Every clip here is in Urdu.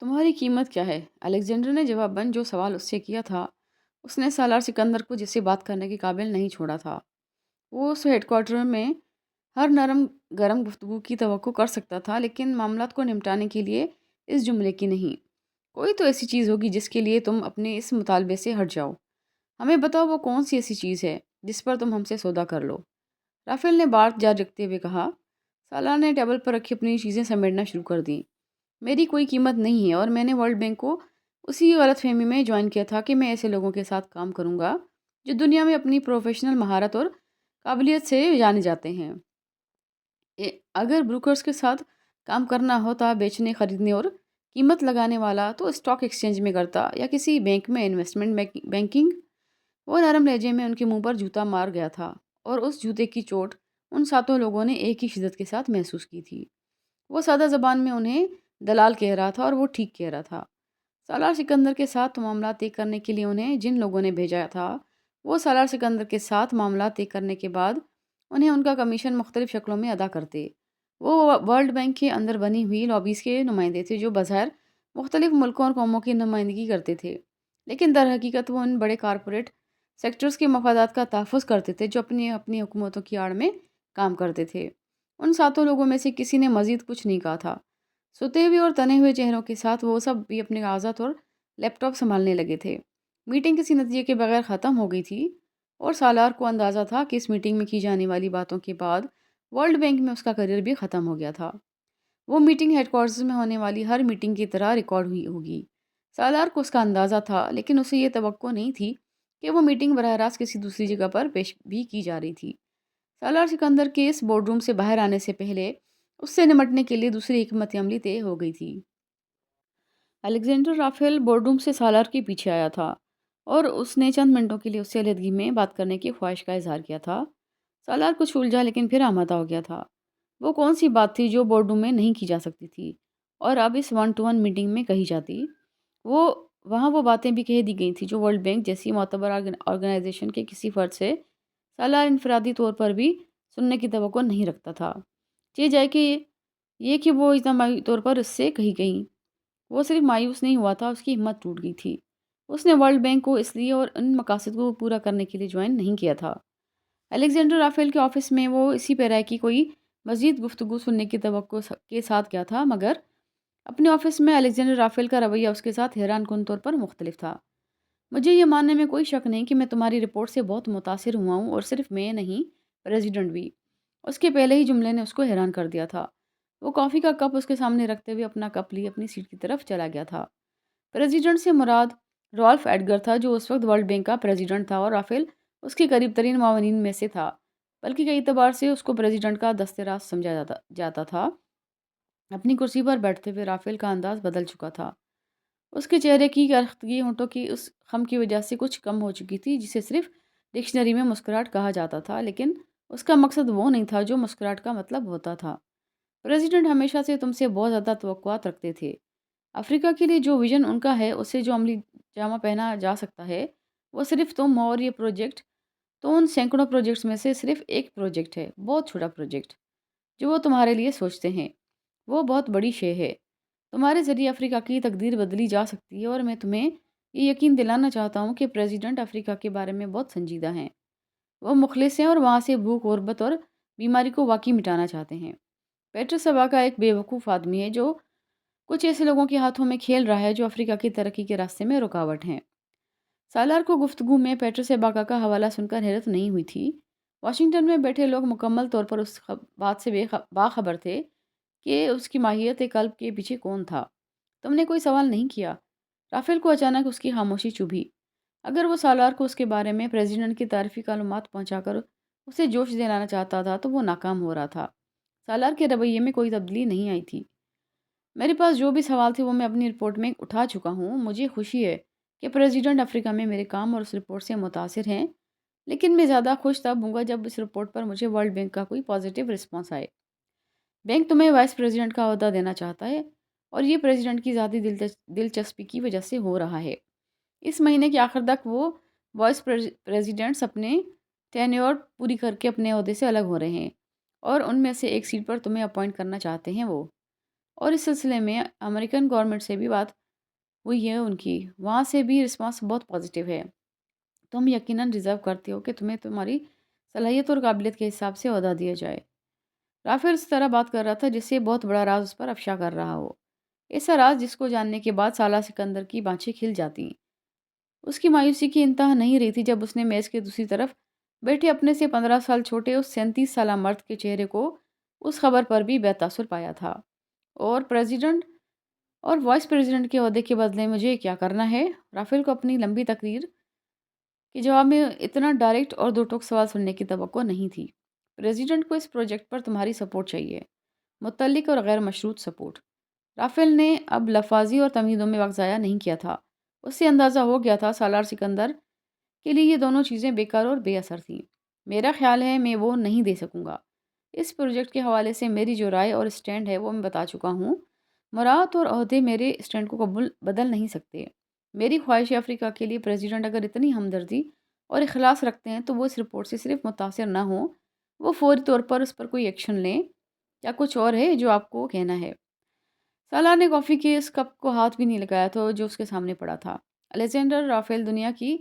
تمہاری قیمت کیا ہے؟ الیگزینڈر نے جواباً جو سوال اس سے کیا تھا، اس نے سالار سکندر کو جس سے بات کرنے کے قابل نہیں چھوڑا تھا۔ وہ اس ہیڈ کوارٹر میں ہر نرم گرم گفتگو کی توقع کر سکتا تھا، لیکن معاملات کو نمٹانے کے لیے اس جملے کی نہیں۔ کوئی تو ایسی چیز ہوگی جس کے لیے تم اپنے اس مطالبے سے ہٹ جاؤ۔ ہمیں بتاؤ وہ کون سی ایسی چیز ہے جس پر تم ہم سے سودا کر لو۔ رافیل نے بات جاری رکھتے ہوئے کہا۔ سالار نے ٹیبل پر رکھی اپنی چیزیں سمیٹنا شروع کر دیں۔ میری کوئی قیمت نہیں ہے، اور میں نے ورلڈ بینک کو اسی غلط فہمی میں جوائن کیا تھا کہ میں ایسے لوگوں کے ساتھ کام کروں گا جو دنیا میں اپنی پروفیشنل مہارت اور قابلیت سے جانے جاتے ہیں۔ اگر بروکرز کے ساتھ کام کرنا ہوتا، بیچنے، خریدنے اور قیمت لگانے والا، تو اسٹاک ایکسچینج میں کرتا یا کسی بینک میں انویسٹمنٹ بینکنگ۔ وہ نرم لہجے میں ان کے منہ پر جوتا مار گیا تھا، اور اس جوتے کی چوٹ ان ساتوں لوگوں نے ایک ہی شدت کے ساتھ محسوس کی تھی۔ وہ سادہ زبان میں انہیں دلال کہہ رہا تھا، اور وہ ٹھیک کہہ رہا تھا۔ سالار سکندر کے ساتھ معاملات طے کرنے کے لیے انہیں جن لوگوں نے بھیجا تھا، وہ سالار سکندر کے ساتھ معاملات طے کرنے کے بعد انہیں ان کا کمیشن مختلف شکلوں میں ادا کرتے۔ وہ ورلڈ بینک کے اندر بنی ہوئی لابیز کے نمائندے تھے جو بظاہر مختلف ملکوں اور قوموں کی نمائندگی کرتے تھے، لیکن در حقیقت وہ ان بڑے کارپوریٹ سیکٹرز کے مفادات کا تحفظ کرتے تھے جو اپنی حکومتوں کی آڑ میں کام کرتے تھے۔ ان ساتوں لوگوں میں سے کسی نے مزید کچھ نہیں کہا تھا۔ سوتے ہوئے اور تنے ہوئے چہروں کے ساتھ وہ سب بھی اپنے کاغذات اور لیپ ٹاپ سنبھالنے لگے تھے۔ میٹنگ کسی نتیجے کے بغیر ختم ہو گئی تھی، اور سالار کو اندازہ تھا کہ اس میٹنگ میں کی جانے والی باتوں کے بعد ورلڈ بینک میں اس کا کریئر بھی ختم ہو گیا تھا۔ وہ میٹنگ ہیڈ کوارٹرز میں ہونے والی ہر میٹنگ کی طرح ریکارڈ ہوئی ہوگی۔ سالار کو اس کا اندازہ تھا، لیکن اسے یہ توقع نہیں تھی کہ وہ میٹنگ براہ راست کسی دوسری جگہ پر پیش بھی کی جا رہی تھی۔ سالار سکندر کے اس بورڈ روم سے باہر آنے سے پہلے اس سے نمٹنے کے لیے دوسری حکمت عملی طے ہو گئی تھی۔ الیگزینڈر رافیل بورڈ روم سے سالار کے پیچھے آیا تھا، اور اس نے چند منٹوں کے لیے اس سے علیحدگی میں بات کرنے کی خواہش کا اظہار کیا تھا۔ سالار کچھ الجھا، لیکن پھر آمادہ ہو گیا تھا۔ وہ کون سی بات تھی جو بورڈ روم میں نہیں کی جا سکتی تھی، اور اب اس 1 to 1 میٹنگ میں کہی جاتی؟ وہاں وہ باتیں بھی کہہ دی گئی تھیں جو ورلڈ بینک جیسی معتبر آرگنائزیشن کے کسی فرد سے سالار انفرادی طور پر بھی سننے کی توقع نہیں رکھتا تھا، چاہے جائے کہ یہ کہ وہ اجتماعی طور پر اس سے کہی گئیں۔ وہ صرف مایوس نہیں ہوا تھا، اس کی ہمت ٹوٹ گئی تھی۔ اس نے ورلڈ بینک کو اس لیے اور ان مقاصد کو پورا کرنے کے لیے جوائن نہیں کیا تھا۔ الیگزینڈر رافیل کے آفس میں وہ اسی پیرا کی کوئی مزید گفتگو سننے کی توقع کے ساتھ گیا تھا، مگر اپنے آفس میں الیگزینڈر رافیل کا رویہ اس کے ساتھ حیران کن طور پر مختلف تھا۔ مجھے یہ ماننے میں کوئی شک نہیں کہ میں تمہاری رپورٹ سے بہت متاثر ہوا ہوں، اور صرف میں نہیں، پریزیڈنٹ بھی۔ اس کے پہلے ہی جملے نے اس کو حیران کر دیا تھا۔ وہ کافی کا کپ اس کے سامنے رکھتے ہوئے اپنا کپ لی اپنی سیٹ کی طرف چلا گیا تھا۔ پریزیڈنٹ سے مراد رالف ایڈگر تھا، جو اس وقت ورلڈ بینک کا پریزیڈنٹ تھا، اور رافیل اس کے قریب ترین معاونین میں سے تھا، بلکہ کئی اعتبار سے اس کو پریزیڈنٹ کا دست راست سمجھا جاتا تھا۔ اپنی کرسی پر بیٹھتے ہوئے رافیل کا انداز بدل چکا تھا۔ اس کے چہرے کی کرختگی ہونٹوں کی اس خم کی وجہ سے کچھ کم ہو چکی تھی جسے صرف ڈکشنری میں مسکراہٹ کہا جاتا تھا، لیکن اس کا مقصد وہ نہیں تھا جو مسکراہٹ کا مطلب ہوتا تھا۔ پریزیڈنٹ ہمیشہ سے تم سے بہت زیادہ توقعات رکھتے تھے۔ افریقہ کے لیے جو ویژن ان کا ہے، اسے جو عملی جامہ پہنا جا سکتا ہے، وہ صرف تم ہو، اور یہ پروجیکٹ تو ان سینکڑوں پروجیکٹس میں سے صرف ایک پروجیکٹ ہے، بہت چھوٹا پروجیکٹ جو وہ تمہارے لیے سوچتے ہیں۔ وہ بہت بڑی شے ہے۔ تمہارے ذریعے افریقہ کی تقدیر بدلی جا سکتی ہے، اور میں تمہیں یہ یقین دلانا چاہتا ہوں کہ پریزیڈنٹ افریقہ کے بارے میں بہت سنجیدہ ہیں۔ وہ مخلص ہیں، اور وہاں سے بھوک، غربت اور بیماری کو واقعی مٹانا چاہتے ہیں۔ پیٹرس سباکا ایک بے وقوف آدمی ہے جو کچھ ایسے لوگوں کے ہاتھوں میں کھیل رہا ہے جو افریقہ کی ترقی کے راستے میں رکاوٹ ہیں۔ سالار کو گفتگو میں پیٹرس سباکا کا حوالہ سن کر حیرت نہیں ہوئی تھی۔ واشنگٹن میں بیٹھے لوگ مکمل طور پر اس بات سے باخبر تھے کہ اس کی ماہیت قلب کے پیچھے کون تھا۔ تم نے کوئی سوال نہیں کیا؟ رافیل کو اچانک اس کی خاموشی چبھی۔ اگر وہ سالار کو اس کے بارے میں پریزیڈنٹ کی تعریفی معلومات پہنچا کر اسے جوش دلانا چاہتا تھا، تو وہ ناکام ہو رہا تھا۔ سالار کے رویے میں کوئی تبدیلی نہیں آئی تھی۔ میرے پاس جو بھی سوال تھے وہ میں اپنی رپورٹ میں اٹھا چکا ہوں۔ مجھے خوشی ہے کہ پریزیڈنٹ افریقہ میں میرے کام اور اس رپورٹ سے متاثر ہیں، لیکن میں زیادہ خوش تب ہوں گا جب اس رپورٹ پر مجھے ورلڈ بینک کا کوئی پازیٹیو رسپانس آئے۔ بینک تمہیں وائس پریزیڈنٹ کا عہدہ دینا چاہتا ہے، اور یہ پریزیڈنٹ کی ذاتی دلچسپی کی وجہ سے ہو رہا ہے۔ اس مہینے کے آخر تک وہ وائس پریزیڈنٹس اپنے ٹینیور پوری کر کے اپنے عہدے سے الگ ہو رہے ہیں، اور ان میں سے ایک سیٹ پر تمہیں اپوائنٹ کرنا چاہتے ہیں وہ۔ اور اس سلسلے میں امریکن گورنمنٹ سے بھی بات ہوئی ہے ان کی، وہاں سے بھی رسپانس بہت پازیٹیو ہے۔ تم یقیناً ڈیزرو کرتے ہو کہ تمہیں تمہاری صلاحیت اور قابلیت کے حساب سے عہدہ دیا جائے۔ رافیل اس طرح بات کر رہا تھا جس سے بہت بڑا راز اس پر افشا کر رہا ہو، ایسا راز جس کو جاننے کے بعد سالار سکندر کی بانچیں کھل جاتی۔ اس کی مایوسی کی انتہا نہیں رہی تھی جب اس نے میز کے دوسری طرف بیٹھے اپنے سے 15 سال چھوٹے اس 37 سالہ مرد کے چہرے کو اس خبر پر بھی بے تاثر پایا تھا۔ اور پریزیڈنٹ اور وائس پریزیڈنٹ کے عہدے کے بدلے مجھے کیا کرنا ہے؟ رافیل کو اپنی لمبی تقریر کے جواب میں اتنا ڈائریکٹ اور دو ٹوک سوال سننے کی توقع نہیں تھی۔ پریزیڈنٹ کو اس پروجیکٹ پر تمہاری سپورٹ چاہیے، متعلق اور غیر مشروط سپورٹ۔ رافیل نے اب لفاظی اور تمہیدوں میں وقت ضائع نہیں کیا تھا۔ اس سے اندازہ ہو گیا تھا سالار سکندر کے لیے یہ دونوں چیزیں بیکار اور بے اثر تھیں۔ میرا خیال ہے میں وہ نہیں دے سکوں گا۔ اس پروجیکٹ کے حوالے سے میری جو رائے اور اسٹینڈ ہے وہ میں بتا چکا ہوں۔ مراعات اور عہدے میرے اسٹینڈ کو بدل نہیں سکتے۔ میری خواہش ہے افریقہ کے لیے پریزیڈنٹ اگر اتنی ہمدردی اور اخلاص رکھتے ہیں تو وہ اس رپورٹ سے صرف متاثر نہ ہوں، وہ فوری طور پر اس پر کوئی ایکشن لیں۔ کیا کچھ اور ہے جو آپ کو کہنا ہے؟ سالار نے کافی کے اس کپ کو ہاتھ بھی نہیں لگایا تھا جو اس کے سامنے پڑا تھا۔ الیگزینڈر رافیل دنیا کی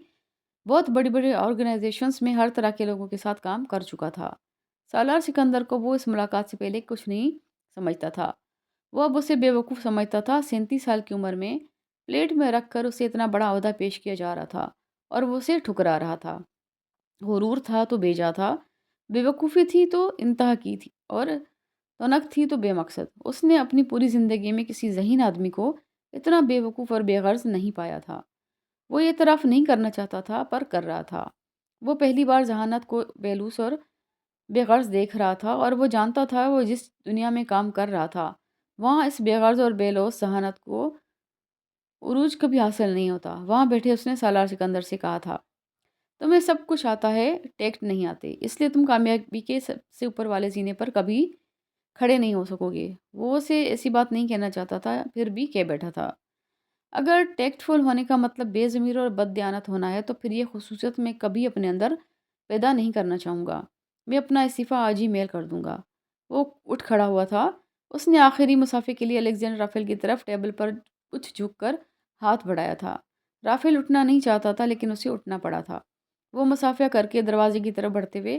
بہت بڑی بڑی آرگنائزیشنز میں ہر طرح کے لوگوں کے ساتھ کام کر چکا تھا۔ سالار سکندر کو وہ اس ملاقات سے پہلے کچھ نہیں سمجھتا تھا۔ وہ اب اسے بے وقوف سمجھتا تھا۔ 37 سال کی عمر میں پلیٹ میں رکھ کر اسے اتنا بڑا عہدہ پیش کیا جا رہا تھا اور وہ اسے ٹھکرا رہا تھا۔ غرور تھا تو بیجا تھا، بے وقوفی تھی تو انتہا کی تھی، اور تنک تھی تو بے مقصد۔ اس نے اپنی پوری زندگی میں کسی ذہین آدمی کو اتنا بے وقوف اور بے غرض نہیں پایا تھا۔ وہ یہ اعتراف نہیں کرنا چاہتا تھا پر کر رہا تھا۔ وہ پہلی بار ذہانت کو بیلوس اور بے غرض دیکھ رہا تھا، اور وہ جانتا تھا وہ جس دنیا میں کام کر رہا تھا وہاں اس بے غرض اور بے لوث ذہانت کو عروج کبھی حاصل نہیں ہوتا۔ وہاں بیٹھے اس نے سالار سکندر سے کہا تھا، تمہیں سب کچھ آتا ہے، ٹیکٹ نہیں آتے، اس لیے تم کامیابی کے سب سے اوپر والے زینے پر کبھی کھڑے نہیں ہو سکو گے۔ وہ اسے ایسی بات نہیں کہنا چاہتا تھا، پھر بھی کہہ بیٹھا تھا۔ اگر ٹیکٹ فل ہونے کا مطلب بے ضمیر اور بد دیانت ہونا ہے تو پھر یہ خصوصیت میں کبھی اپنے اندر پیدا نہیں کرنا چاہوں گا۔ میں اپنا استعفیٰ آج ہی میل کر دوں گا۔ وہ اٹھ کھڑا ہوا تھا۔ اس نے آخری مسافے کے لیے الیگزینڈر رافیل کی طرف ٹیبل پر کچھ جھک کر ہاتھ بڑھایا تھا۔ رافیل اٹھنا نہیں چاہتا تھا لیکن اسے اٹھنا پڑا تھا۔ وہ مسافہ کر کے دروازے کی طرف بڑھتے ہوئے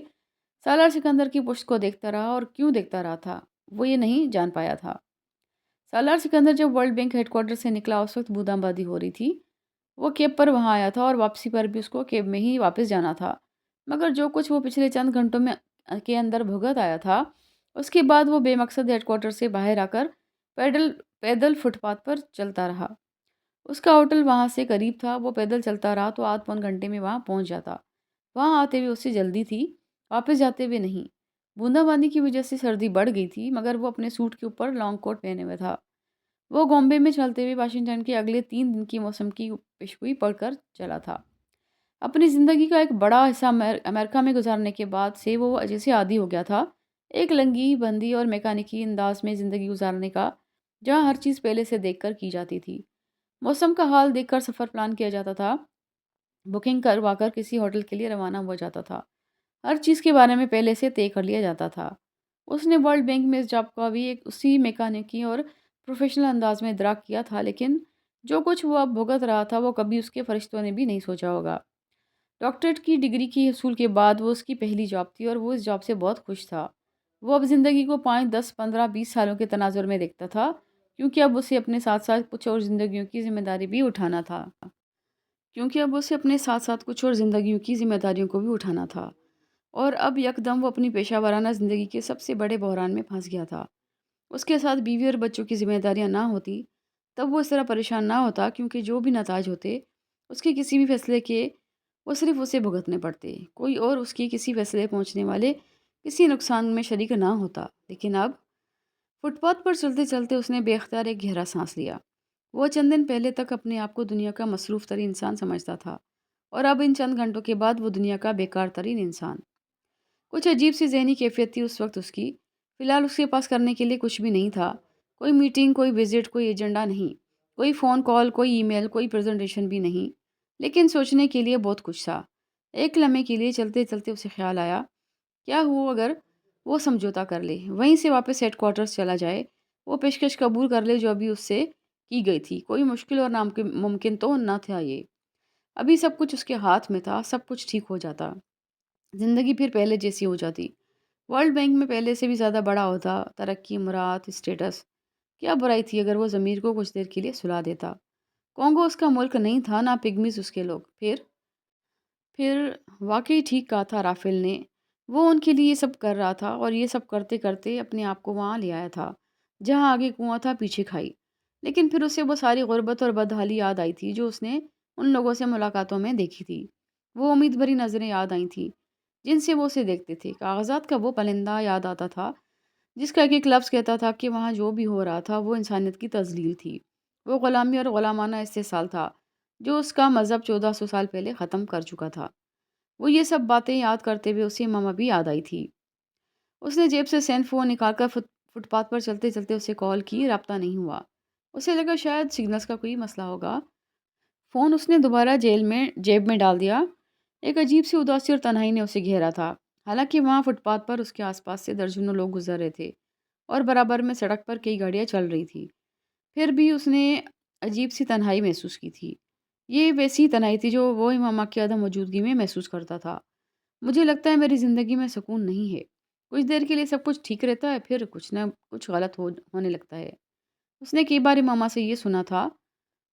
سالار سکندر کی پشت کو دیکھتا رہا، اور کیوں دیکھتا رہا تھا وہ یہ نہیں جان پایا تھا۔ سالار سکندر جب ورلڈ بینک ہیڈ کوارٹر سے نکلا اس وقت بودام بادی ہو رہی تھی۔ وہ کیب پر وہاں آیا تھا اور واپسی پر بھی اس کو کیب میں ہی واپس جانا تھا، مگر جو کچھ وہ پچھلے چند گھنٹوں میں کے اندر بھگت آیا تھا اس کے بعد وہ بے مقصد ہیڈ کوارٹر سے باہر آ کر پیدل فٹ پاتھ پر چلتا رہا۔ اس کا ہوٹل وہاں سے قریب تھا۔ وہ پیدل چلتا رہا تو آدھ پون گھنٹے میں وہاں پہنچ جاتا۔ وہاں آتے ہوئے اس سے جلدی تھی، واپس جاتے ہوئے نہیں۔ بوندا باندی کی وجہ سے سردی بڑھ گئی تھی مگر وہ اپنے سوٹ کے اوپر لانگ کوٹ پہنے ہوئے تھا۔ وہ گومبے میں چلتے ہوئے واشنگٹن کے اگلے 3 دن کی موسم کی پیشگوئی پڑھ کر چلا تھا۔ اپنی زندگی کا ایک بڑا حصہ امریکہ میں گزارنے کے بعد سے وہ جیسے عادی ہو گیا تھا ایک لنگی بندی اور میکانیکی انداز میں زندگی گزارنے کا، جہاں ہر چیز پہلے سے دیکھ کر کی جاتی تھی۔ موسم کا حال دیکھ کر سفر پلان کیا جاتا تھا، بکنگ کروا کر کسی ہوٹل کے لیے روانہ ہوا جاتا تھا، ہر چیز کے بارے میں پہلے سے طے کر لیا جاتا تھا۔ اس نے ورلڈ بینک میں اس جاب کا بھی اسی میکانیکی اور پروفیشنل انداز میں ادراک کیا تھا، لیکن جو کچھ وہ اب بھگت رہا تھا وہ کبھی اس کے فرشتوں نے بھی نہیں سوچا ہوگا۔ ڈاکٹریٹ کی ڈگری کی حصول کے بعد وہ اس کی پہلی جاب تھی اور وہ اس جاب سے بہت خوش تھا۔ وہ اب زندگی کو 5، 10، 15، 20 سالوں کے تناظر میں دیکھتا تھا، کیونکہ اب اسے اپنے ساتھ ساتھ کچھ اور زندگیوں کی ذمہ داری بھی اٹھانا تھا۔ اور اب یکدم وہ اپنی پیشہ ورانہ زندگی کے سب سے بڑے بحران میں پھنس گیا تھا۔ اس کے ساتھ بیوی اور بچوں کی ذمہ داریاں نہ ہوتی تب وہ اس طرح پریشان نہ ہوتا، کیونکہ جو بھی نتائج ہوتے اس کے کسی بھی فیصلے کے وہ صرف اسے بھگتنے پڑتے، کوئی اور اس کی کسی فیصلے پہنچنے والے کسی نقصان میں شریک نہ ہوتا۔ لیکن اب فٹ پاتھ پر چلتے چلتے اس نے بے اختیار ایک گہرا سانس لیا۔ وہ چند دن پہلے تک اپنے آپ کو دنیا کا مصروف ترین انسان سمجھتا تھا، اور اب ان چند گھنٹوں کے بعد وہ دنیا کا بیکار ترین انسان۔ کچھ عجیب سی ذہنی کیفیت تھی اس وقت اس کی۔ فی الحال اس کے پاس کرنے کے لیے کچھ بھی نہیں تھا، کوئی میٹنگ، کوئی وزٹ، کوئی ایجنڈا نہیں، کوئی فون کال، کوئی ای میل، کوئی پریزنٹیشن بھی نہیں، لیکن سوچنے کے لیے بہت کچھ تھا۔ ایک لمحے کے لیے چلتے چلتے اسے خیال آیا، کیا ہو اگر وہ سمجھوتا کر لے، وہیں سے واپس ہیڈ کوارٹرز چلا جائے، وہ پیشکش قبول کر لے جو ابھی اس سے کی گئی تھی۔ کوئی مشکل اور ممکن تو نہ تھا یہ۔ ابھی سب کچھ اس کے ہاتھ میں تھا، سب کچھ ٹھیک ہو جاتا، زندگی پھر پہلے جیسی ہو جاتی۔ ورلڈ بینک میں پہلے سے بھی زیادہ بڑا ہوتا، ترقی، مراد، اسٹیٹس۔ کیا برائی تھی اگر وہ ضمیر کو کچھ دیر کے لیے سلا دیتا؟ کونگو اس کا ملک نہیں تھا، نہ پگمیز اس کے لوگ۔ پھر واقعی ٹھیک کہا تھا رافیل نے، وہ ان کے لیے یہ سب کر رہا تھا، اور یہ سب کرتے کرتے اپنے آپ کو وہاں لے آیا تھا جہاں آگے کنواں تھا، پیچھے کھائی۔ لیکن پھر اسے وہ ساری غربت اور بدحالی یاد آئی تھی جو اس نے ان لوگوں سے ملاقاتوں میں دیکھی تھی۔ وہ امید بھری نظریں یاد آئی تھیں جن سے وہ اسے دیکھتے تھے۔ کاغذات کا وہ پرندہ یاد آتا تھا جس کا ایک لفظ کہتا تھا کہ وہاں جو بھی ہو رہا تھا وہ انسانیت کی تذلیل تھی، وہ غلامی اور غلامانہ استحصال تھا جو اس کا مذہب 1400 سال پہلے ختم کر چکا تھا۔ وہ یہ سب باتیں یاد کرتے ہوئے اسے ماما بھی یاد آئی تھی۔ اس نے جیب سے سینڈ فون نکال کر فٹ پاتھ پر چلتے چلتے اسے کال کی، رابطہ نہیں ہوا۔ اسے لگا شاید سگنلز کا کوئی مسئلہ ہوگا۔ فون اس نے دوبارہ جیب میں ڈال دیا۔ ایک عجیب سی اداسی اور تنہائی نے اسے گھیرا تھا، حالانکہ وہاں فٹ پاتھ پر اس کے آس پاس سے درجنوں لوگ گزر رہے تھے اور برابر میں سڑک پر کئی گاڑیاں چل رہی تھی۔ پھر بھی اس نے عجیب سی تنہائی محسوس کی تھی۔ یہ ویسی تنہائی تھی جو وہ ماما کی عدم موجودگی میں محسوس کرتا تھا۔ مجھے لگتا ہے میری زندگی میں سکون نہیں ہے۔ کچھ دیر کے لیے سب کچھ ٹھیک رہتا ہے، پھر کچھ نہ کچھ غلط ہونے لگتا ہے۔ اس نے کئی بار ماما سے یہ سنا تھا،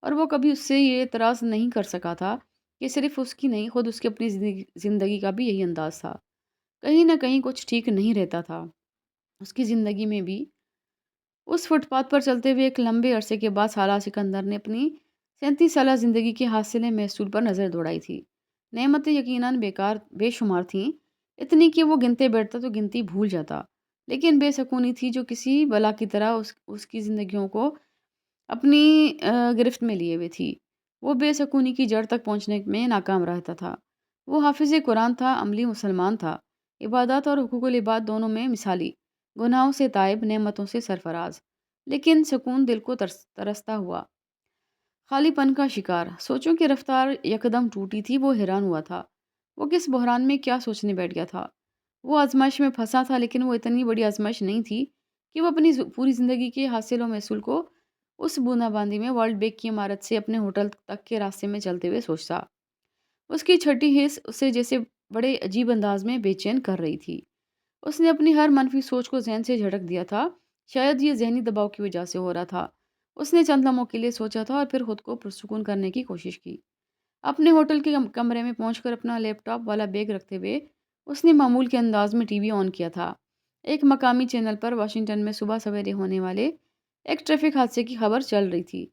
اور وہ کبھی اس سے یہ اعتراض نہیں کر سکا تھا کہ صرف اس کی نہیں، خود اس کی اپنی زندگی کا بھی یہی انداز تھا۔ کہیں نہ کہیں کچھ ٹھیک نہیں رہتا تھا اس کی زندگی میں بھی۔ اس فٹ پاتھ پر چلتے ہوئے ایک لمبے عرصے کے بعد سالہ سکندر نے اپنی 37 سالہ زندگی کے حاصل محصول پر نظر دوڑائی تھی۔ نعمتیں یقیناً بے شمار تھیں، اتنی کہ وہ گنتے بیٹھتا تو گنتی بھول جاتا، لیکن بے سکونی تھی جو کسی بلا کی طرح اس کی زندگیوں کو اپنی گرفت میں لیے ہوئے تھی۔ وہ بے سکونی کی جڑ تک پہنچنے میں ناکام رہتا تھا۔ وہ حافظ قرآن تھا، عملی مسلمان تھا، عبادات اور حقوق العباد دونوں میں مثالی، گناہوں سے تائب، نعمتوں سے سرفراز، لیکن سکون دل کو ترستا ہوا، خالی پن کا شکار۔ سوچوں کی رفتار یکدم ٹوٹی تھی، وہ حیران ہوا تھا وہ کس بحران میں کیا سوچنے بیٹھ گیا تھا۔ وہ آزمائش میں پھنسا تھا، لیکن وہ اتنی بڑی آزمائش نہیں تھی کہ وہ اپنی پوری زندگی کے حاصل و محصول کو اس بونا باندی میں ورلڈ بینک کی عمارت سے اپنے ہوٹل تک کے راستے میں چلتے ہوئے سوچتا۔ اس کی چھٹی حص اسے جیسے بڑے عجیب انداز میں بے چین کر رہی تھی۔ اس نے اپنی ہر منفی سوچ کو ذہن سے جھٹک دیا تھا، شاید یہ ذہنی دباؤ کی وجہ سے ہو رہا تھا۔ اس نے چند لمحوں کے لیے سوچا تھا اور پھر خود کو پرسکون کرنے کی کوشش کی۔ اپنے ہوٹل کے کمرے میں پہنچ کر اپنا لیپ ٹاپ والا بیگ رکھتے ہوئے اس نے معمول کے انداز میں ٹی وی آن کیا تھا۔ ایک مقامی چینل پر واشنگٹن میں صبح سویرے ہونے والے ایک ٹریفک حادثے کی خبر چل رہی تھی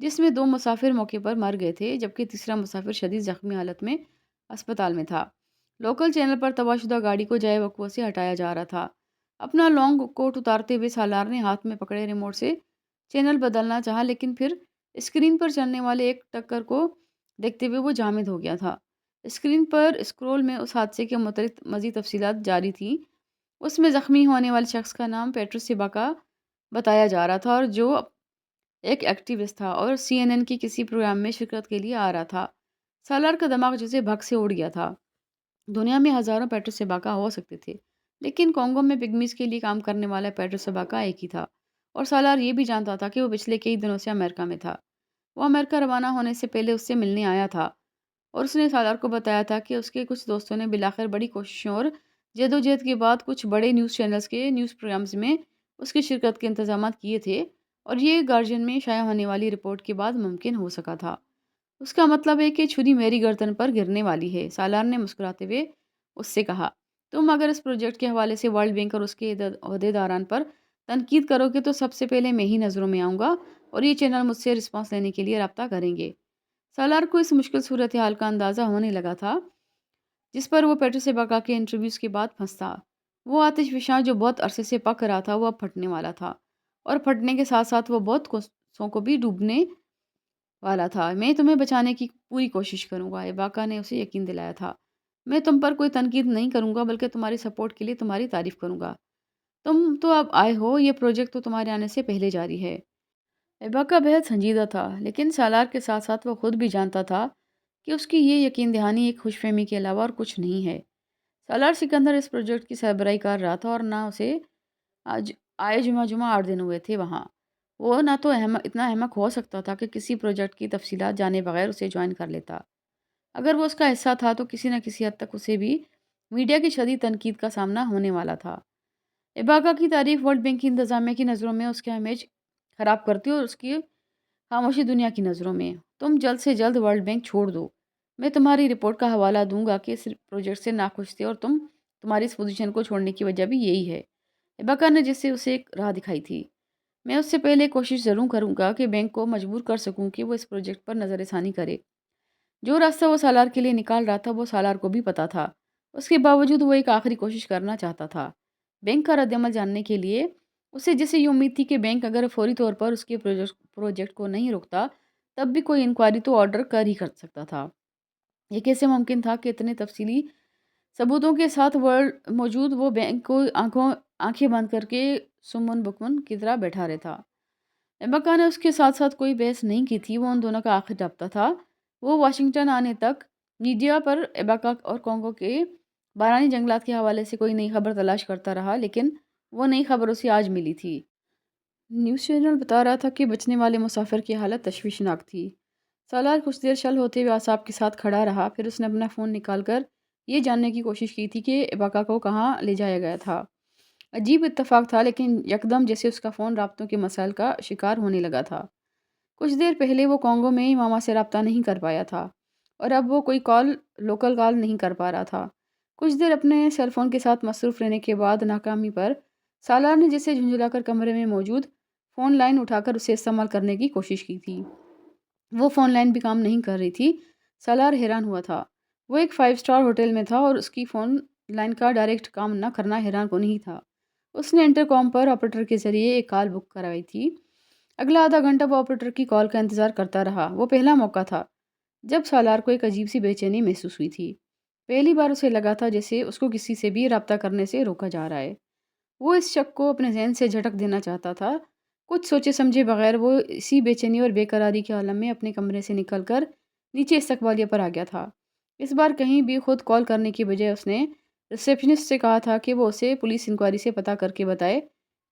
جس میں 2 مسافر موقع پر مر گئے تھے، جبکہ تیسرا مسافر شدید زخمی حالت میں اسپتال میں تھا۔ لوکل چینل پر تباہ شدہ گاڑی کو جائے وقوع سے ہٹایا جا رہا تھا۔ اپنا لانگ کوٹ اتارتے ہوئے سالار نے ہاتھ میں پکڑے ریموٹ سے چینل بدلنا چاہا، لیکن پھر اسکرین پر چلنے والے ایک ٹکر کو دیکھتے ہوئے وہ جامد ہو گیا تھا۔ اسکرین پر اسکرول میں اس حادثے کے متعلق مزید تفصیلات جاری تھیں۔ اس میں زخمی ہونے والے شخص کا نام پیٹرس سیباکا بتایا جا رہا تھا، اور جو ایک ایکٹیوسٹ تھا اور CNN کی کسی پروگرام میں شرکت کے لیے آ رہا تھا۔ سالار کا دماغ جیسے بھگ سے اڑ گیا تھا۔ دنیا میں ہزاروں پیٹرس سیباکا ہو سکتے تھے، لیکن کانگو میں پگمیز کے لیے کام کرنے والا پیٹرس سیباکا ایک ہی تھا، اور سالار یہ بھی جانتا تھا کہ وہ پچھلے کئی دنوں سے امریکہ میں تھا۔ وہ امریکہ روانہ ہونے سے پہلے اس سے ملنے آیا تھا، اور اس نے سالار کو بتایا تھا کہ اس کے کچھ دوستوں نے بالآخر بڑی کوششوں اور جدوجہد کے بعد کچھ بڑے نیوز چینلز کے نیوز پروگرامز میں اس کی شرکت کے انتظامات کیے تھے، اور یہ گارجین میں شائع ہونے والی رپورٹ کے بعد ممکن ہو سکا تھا۔ اس کا مطلب ہے کہ چھری میری گردن پر گرنے والی ہے، سالار نے مسکراتے ہوئے اس سے کہا۔ تم اگر اس پروجیکٹ کے حوالے سے ورلڈ بینک اور اس کے عہدیداران پر تنقید کرو گے تو سب سے پہلے میں ہی نظروں میں آؤں گا، اور یہ چینل مجھ سے رسپانس لینے کے لیے رابطہ کریں گے۔ سالار کو اس مشکل صورتحال کا اندازہ ہونے لگا تھا جس پر وہ پیٹرس سیباکا کے انٹرویوز کے بعد پھنستا۔ وہ آتش فشاں جو بہت عرصے سے پک رہا تھا وہ اب پھٹنے والا تھا، اور پھٹنے کے ساتھ ساتھ وہ بہت کوسوں کو بھی ڈوبنے والا تھا۔ میں تمہیں بچانے کی پوری کوشش کروں گا، ایباکا نے اسے یقین دلایا تھا۔ میں تم پر کوئی تنقید نہیں کروں گا، بلکہ تمہاری سپورٹ کے لیے تمہاری تعریف کروں گا۔ تم تو اب آئے ہو، یہ پروجیکٹ تو تمہارے آنے سے پہلے جاری ہے۔ ایباکا بہت سنجیدہ تھا، لیکن سالار کے ساتھ ساتھ وہ خود بھی جانتا تھا کہ اس کی یہ یقین دہانی ایک خوش فہمی کے علاوہ اور کچھ نہیں ہے۔ سالار سکندر اس پروجیکٹ کی سربراہی کر رہا تھا، اور نہ اسے آج آئے جمعہ جمعہ 8 دن ہوئے تھے وہاں۔ وہ نہ تو اتنا احمق ہو سکتا تھا کہ کسی پروجیکٹ کی تفصیلات جانے بغیر اسے جوائن کر لیتا۔ اگر وہ اس کا حصہ تھا تو کسی نہ کسی حد تک اسے بھی میڈیا کی شدید تنقید کا سامنا ہونے والا تھا۔ اباقا کی تعریف ورلڈ بینک کی انتظامیہ کی نظروں میں اس کا امیج خراب کرتی اور اس کی خاموشی دنیا کی نظروں میں۔ تم جلد سے جلد ورلڈ بینک چھوڑ دو۔ میں تمہاری رپورٹ کا حوالہ دوں گا کہ اس پروجیکٹ سے ناخوش تھے اور تمہاری اس پوزیشن کو چھوڑنے کی وجہ بھی یہی ہے۔ اباقا نے جس سے اسے ایک راہ دکھائی تھی۔ میں اس سے پہلے کوشش ضرور کروں گا کہ بینک کو مجبور کر سکوں کہ وہ اس پروجیکٹ پر نظر ثانی کرے۔ جو راستہ وہ سالار کے لیے نکال رہا تھا وہ سالار کو بھی پتا تھا۔ اس کے باوجود وہ ایک آخری کوشش کرنا چاہتا تھا۔ بینک کا رد عمل جاننے کے لیے اسے جسے یہ امید تھی کہ بینک اگر فوری طور پر اس کے پروجیکٹ کو نہیں روکتا تب بھی کوئی انکوائری تو آرڈر کر ہی سکتا تھا۔ یہ کیسے ممکن تھا کہ اتنے تفصیلی ثبوتوں کے ساتھ موجود وہ بینک کو آنکھیں بند کر کے سمن بکمن کی طرح بیٹھا رہتا۔ اباقا نے اس کے ساتھ ساتھ کوئی بحث نہیں کی تھی۔ وہ ان دونوں کا آخری رابطہ تھا۔ وہ واشنگٹن آنے تک میڈیا پر اباقا اور کانگو کے بارانی جنگلات کے حوالے سے کوئی نئی خبر تلاش کرتا رہا، لیکن وہ نئی خبر اسے آج ملی تھی۔ نیوز چینل بتا رہا تھا کہ بچنے والے مسافر کی حالت تشویشناک تھی۔ سالار کچھ دیر شل ہوتے ہوئے اعصاب کے ساتھ کھڑا رہا، پھر اس نے اپنا فون نکال کر یہ جاننے کی کوشش کی تھی کہ اباقا کو کہاں لے جایا گیا تھا۔ عجیب اتفاق تھا، لیکن یکدم جیسے اس کا فون رابطوں کے مسائل کا شکار ہونے لگا تھا۔ کچھ دیر پہلے وہ کانگو میں ماما سے رابطہ نہیں کر پایا تھا اور اب وہ کوئی لوکل کال نہیں کر پا رہا تھا۔ کچھ دیر اپنے سیل فون کے ساتھ مصروف رہنے کے بعد ناکامی پر سالار نے جسے جھنجھلا کر کمرے میں موجود فون لائن اٹھا کر اسے استعمال کرنے کی کوشش کی تھی۔ وہ فون لائن بھی کام نہیں کر رہی تھی۔ سالار حیران ہوا تھا۔ وہ ایک 5 اسٹار ہوٹل میں تھا اور اس کی فون لائن کا ڈائریکٹ کام نہ کرنا حیران کو نہیں تھا۔ اس نے انٹر کام پر آپریٹر کے ذریعے ایک کال بک کرائی تھی۔ اگلا آدھا گھنٹہ وہ آپریٹر کی کال کا انتظار کرتا رہا۔ وہ پہلا موقع تھا جب سالار کو ایک عجیب سی بے چینی محسوس ہوئی تھی۔ پہلی بار اسے لگا تھا جیسے اس کو کسی سے بھی رابطہ کرنے سے روکا جا رہا ہے۔ وہ اس شک کو اپنے ذہن سے جھٹک دینا چاہتا تھا۔ کچھ سوچے سمجھے بغیر وہ اسی بے چینی اور بے قراری کے عالم میں اپنے کمرے سے نکل کر نیچے استقبالیہ پر آ گیا تھا۔ اس بار کہیں بھی خود کال کرنے کی بجائے اس نے ریسیپشنسٹ سے کہا تھا کہ وہ اسے پولیس انکوائری سے پتہ کر کے بتائے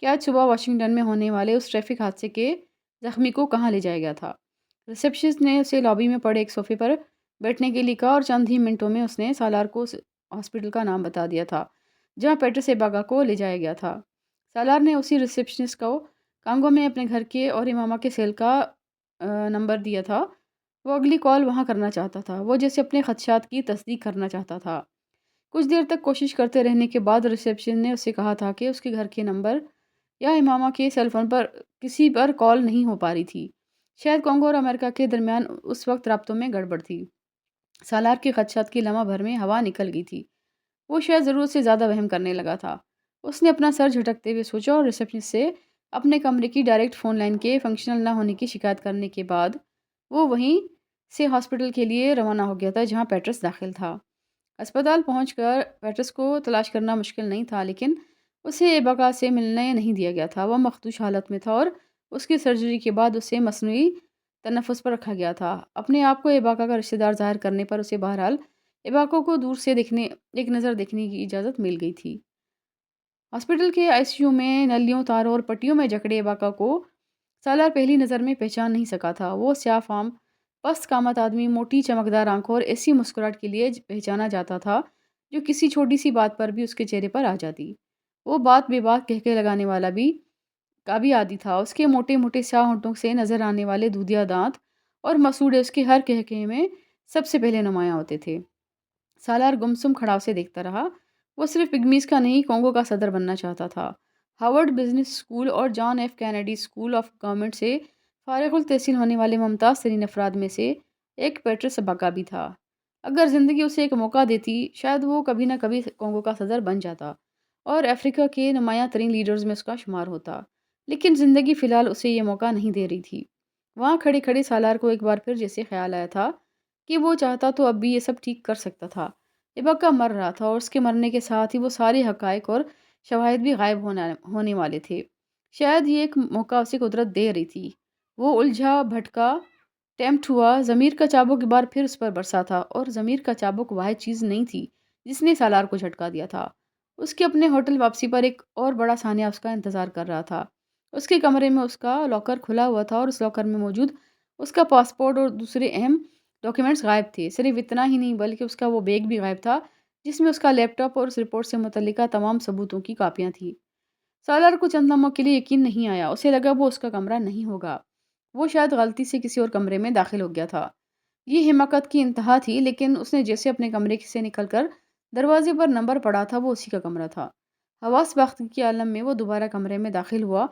کہ آج صبح واشنگٹن میں ہونے والے اس ٹریفک حادثے کے زخمی کو کہاں لے جایا گیا تھا۔ ریسیپشنسٹ نے اسے لابی میں پڑے ایک صوفے پر بیٹھنے کے لیے کہا اور چند ہی منٹوں میں اس نے سالار کو اس ہاسپٹل کا نام بتا دیا تھا جہاں پیٹرس اباقا کو لے جایا گیا تھا۔ سالار نے اسی ریسیپشنسٹ کو کانگو میں اپنے گھر کے اور امامہ کے سیل کا نمبر دیا تھا۔ وہ اگلی کال وہاں کرنا چاہتا تھا۔ وہ جیسے اپنے خدشات کی تصدیق کرنا چاہتا تھا۔ کچھ دیر تک کوشش کرتے رہنے کے بعد ریسیپشن نے اسے کہا تھا کہ اس کے گھر کے نمبر یا امامہ کے سیل فون پر کسی پر کال نہیں ہو پا رہی تھی۔ شاید کانگو اور امریکہ کے درمیان اس وقت رابطوں میں گڑبڑ تھی۔ سالار کے خدشات کی لمحہ بھر میں ہوا نکل گئی تھی۔ وہ شاید ضرورت سے زیادہ وہم کرنے لگا تھا۔ اس نے اپنا سر جھٹکتے ہوئے سوچا اور ریسیپشن سے اپنے کمرے کی ڈائریکٹ فون لائن کے فنکشنل نہ ہونے کی شکایت کرنے کے بعد وہ وہیں سے ہاسپٹل کے لیے روانہ ہو گیا تھا جہاں پیٹرس داخل تھا۔ اسپتال پہنچ کر پیٹرس کو تلاش کرنا مشکل نہیں تھا، لیکن اسے اباقا سے ملنے نہیں دیا گیا تھا۔ وہ مخدوش حالت میں تھا اور اس کی سرجری کے بعد اسے مصنوعی تنفس پر رکھا گیا تھا۔ اپنے آپ کو اباقا کا رشتہ دار ظاہر کرنے پر اسے بہرحال اباقا کو دور سے ایک نظر دیکھنے کی اجازت مل گئی تھی۔ ہاسپٹل کے آئی سی یو میں نلیوں، تاروں اور پٹیوں میں جکڑے اباقا کو سالار پہلی نظر میں پہچان نہیں سکا تھا۔ وہ سیاہ فام، پست قامت آدمی، موٹی چمکدار آنکھوں اور ایسی مسکراہٹ کے لیے پہچانا جاتا تھا جو کسی چھوٹی سی بات پر بھی اس کے چہرے پر آ جاتی۔ وہ بات بے بات کہہ کے لگانے والا کا بھی عادی تھا۔ اس کے موٹے موٹے سیاہ ہونٹوں سے نظر آنے والے دودھیا دانت اور مسوڑے اس کے ہر کہکہے میں سب سے پہلے نمایاں ہوتے تھے۔ سالار گمسم کھڑا اسے دیکھتا رہا۔ وہ صرف پگمیز کا نہیں، کانگو کا صدر بننا چاہتا تھا۔ ہارورڈ بزنس اسکول اور John F Kennedy school of government سے فارغ التحصیل ہونے والے ممتاز ترین افراد میں سے ایک پیٹرس اباقا بھی تھا۔ اگر زندگی اسے ایک موقع دیتی شاید وہ کبھی نہ کبھی کانگو کا صدر بن جاتا اور افریقہ کے نمایاں ترین لیڈرز میں اس کا شمار ہوتا، لیکن زندگی فی الحال اسے یہ موقع نہیں دے رہی تھی۔ وہاں کھڑے کھڑے سالار کو ایک بار پھر جیسے خیال آیا تھا کہ وہ چاہتا تو اب بھی یہ سب ٹھیک کر سکتا تھا۔ اباقا مر رہا تھا اور اس کے مرنے کے ساتھ ہی وہ سارے حقائق اور شواہد بھی غائب ہونے والے تھے۔ شاید یہ ایک موقع اسے قدرت دے رہی تھی۔ وہ الجھا بھٹکا، ٹیمپٹ ہوا۔ ضمیر کا چابک ایک بار پھر اس پر برسا تھا اور ضمیر کا چابک واحد چیز نہیں تھی جس نے سالار کو جھٹکا دیا تھا۔ اس کے اپنے ہوٹل واپسی پر ایک اور بڑا سانیہ اس کا انتظار کر رہا تھا۔ اس کے کمرے میں اس کا لاکر کھلا ہوا تھا اور اس لاکر میں موجود اس کا پاسپورٹ اور دوسرے اہم ڈاکیومنٹس غائب تھے۔ صرف اتنا ہی نہیں بلکہ اس کا وہ بیگ بھی غائب تھا جس میں اس کا لیپ ٹاپ اور اس رپورٹ سے متعلقہ تمام ثبوتوں کی کاپیاں تھیں۔ سالار کو چند لمحوں کے لیے یقین نہیں آیا۔ اسے لگا وہ اس کا کمرہ نہیں ہوگا، وہ شاید غلطی سے کسی اور کمرے میں داخل ہو گیا تھا۔ یہ حماقت کی انتہا تھی، لیکن اس نے جیسے اپنے کمرے سے نکل کر دروازے پر نمبر پڑھا تھا وہ اسی کا کمرہ تھا۔ حواس باختگی کے عالم میں وہ دوبارہ کمرے میں داخل ہوا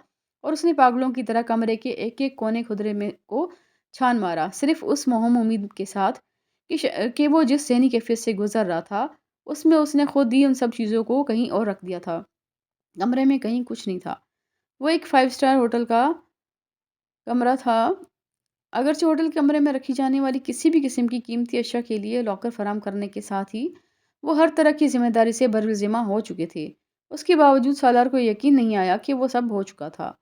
اور اس نے پاگلوں کی طرح کمرے کے ایک ایک کونے خدرے میں کو چھان مارا، صرف اس مہم امید کے ساتھ کہ وہ جس ذہنی کیفیت سے گزر رہا تھا اس نے خود ہی ان سب چیزوں کو کہیں اور رکھ دیا تھا۔ کمرے میں کہیں کچھ نہیں تھا۔ وہ ایک 5 اسٹار ہوٹل کا کمرہ تھا۔ اگرچہ ہوٹل کے کمرے میں رکھی جانے والی کسی بھی قسم کی قیمتی اشیاء کے لیے لاکر فراہم کرنے کے ساتھ ہی وہ ہر طرح کی ذمہ داری سے برذمہ ہو چکے تھے، اس کے باوجود سالار کو یقین نہیں آیا کہ وہ سب ہو چکا تھا۔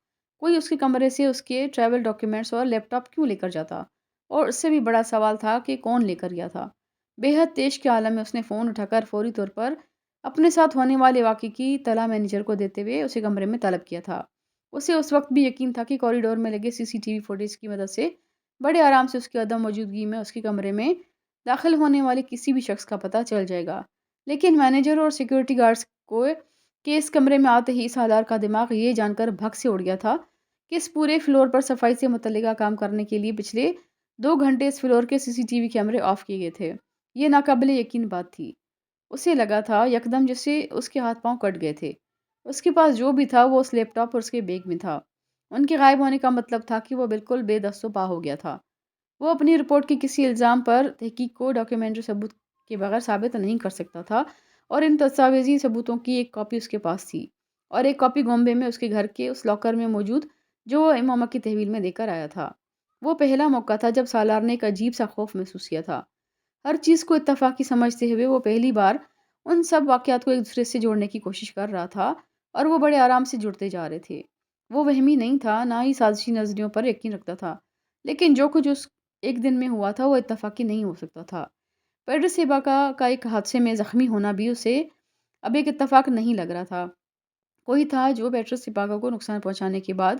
کوئی اس کے کمرے سے اس کے ٹریول ڈاکیومنٹس اور لیپ ٹاپ کیوں لے کر جاتا؟ اور اس سے بھی بڑا سوال تھا کہ کون لے کر گیا تھا؟ بے حد تیش کے عالم میں اس نے فون اٹھا کر فوری طور پر اپنے ساتھ ہونے والے واقعے کی اطلاع مینیجر کو دیتے ہوئے اسے کمرے میں طلب کیا تھا۔ اسے اس وقت بھی یقین تھا کہ کوریڈور میں لگے CCTV فوٹیج کی مدد سے بڑے آرام سے اس کی عدم موجودگی میں اس کے کمرے میں داخل ہونے والے کسی بھی شخص کا پتہ چل جائے گا۔ لیکن مینیجر اور سیکیورٹی گارڈز کو کہ اس کمرے میں آتے ہی سالار کا دماغ یہ جان کر بھگ سے اڑ گیا تھا کہ اس پورے فلور پر صفائی سے متعلقہ کام کرنے کے لیے پچھلے 2 گھنٹے اس فلور کے CCTV کیمرے آف کیے گئے تھے۔ یہ ناقابل یقین بات تھی۔ اسے لگا تھا یکدم جیسے اس کے ہاتھ پاؤں کٹ گئے تھے۔ اس کے پاس جو بھی تھا وہ اس لیپ ٹاپ اور اس کے بیگ میں تھا۔ ان کے غائب ہونے کا مطلب تھا کہ وہ بالکل بے دست و پا ہو گیا تھا۔ وہ اپنی رپورٹ کے کسی الزام پر تحقیق کو ڈاکیومنٹری ثبوت کے بغیر ثابت نہیں کر سکتا تھا، اور ان دستاویزی ثبوتوں کی ایک کاپی اس کے پاس تھی اور ایک کاپی گومبے میں اس کے گھر کے اس لاکر میں موجود جو وہ امامہ کی تحویل میں دے کر آیا تھا۔ وہ پہلا موقع تھا جب سالار نے ایک عجیب سا خوف محسوس کیا تھا۔ ہر چیز کو اتفاقی سمجھتے ہوئے وہ پہلی بار ان سب واقعات کو ایک دوسرے سے جوڑنے کی کوشش کر رہا تھا، اور وہ بڑے آرام سے جڑتے جا رہے تھے۔ وہ وہمی نہیں تھا، نہ ہی سازشی نظریوں پر یقین رکھتا تھا، لیکن جو کچھ اس ایک دن میں ہوا تھا وہ اتفاقی نہیں ہو سکتا تھا۔ پیڈر سیبا کا ایک حادثے میں زخمی ہونا بھی اسے اب ایک اتفاق نہیں لگ رہا تھا۔ کوئی تھا جو پیٹرس سپاگا کو نقصان پہنچانے کے بعد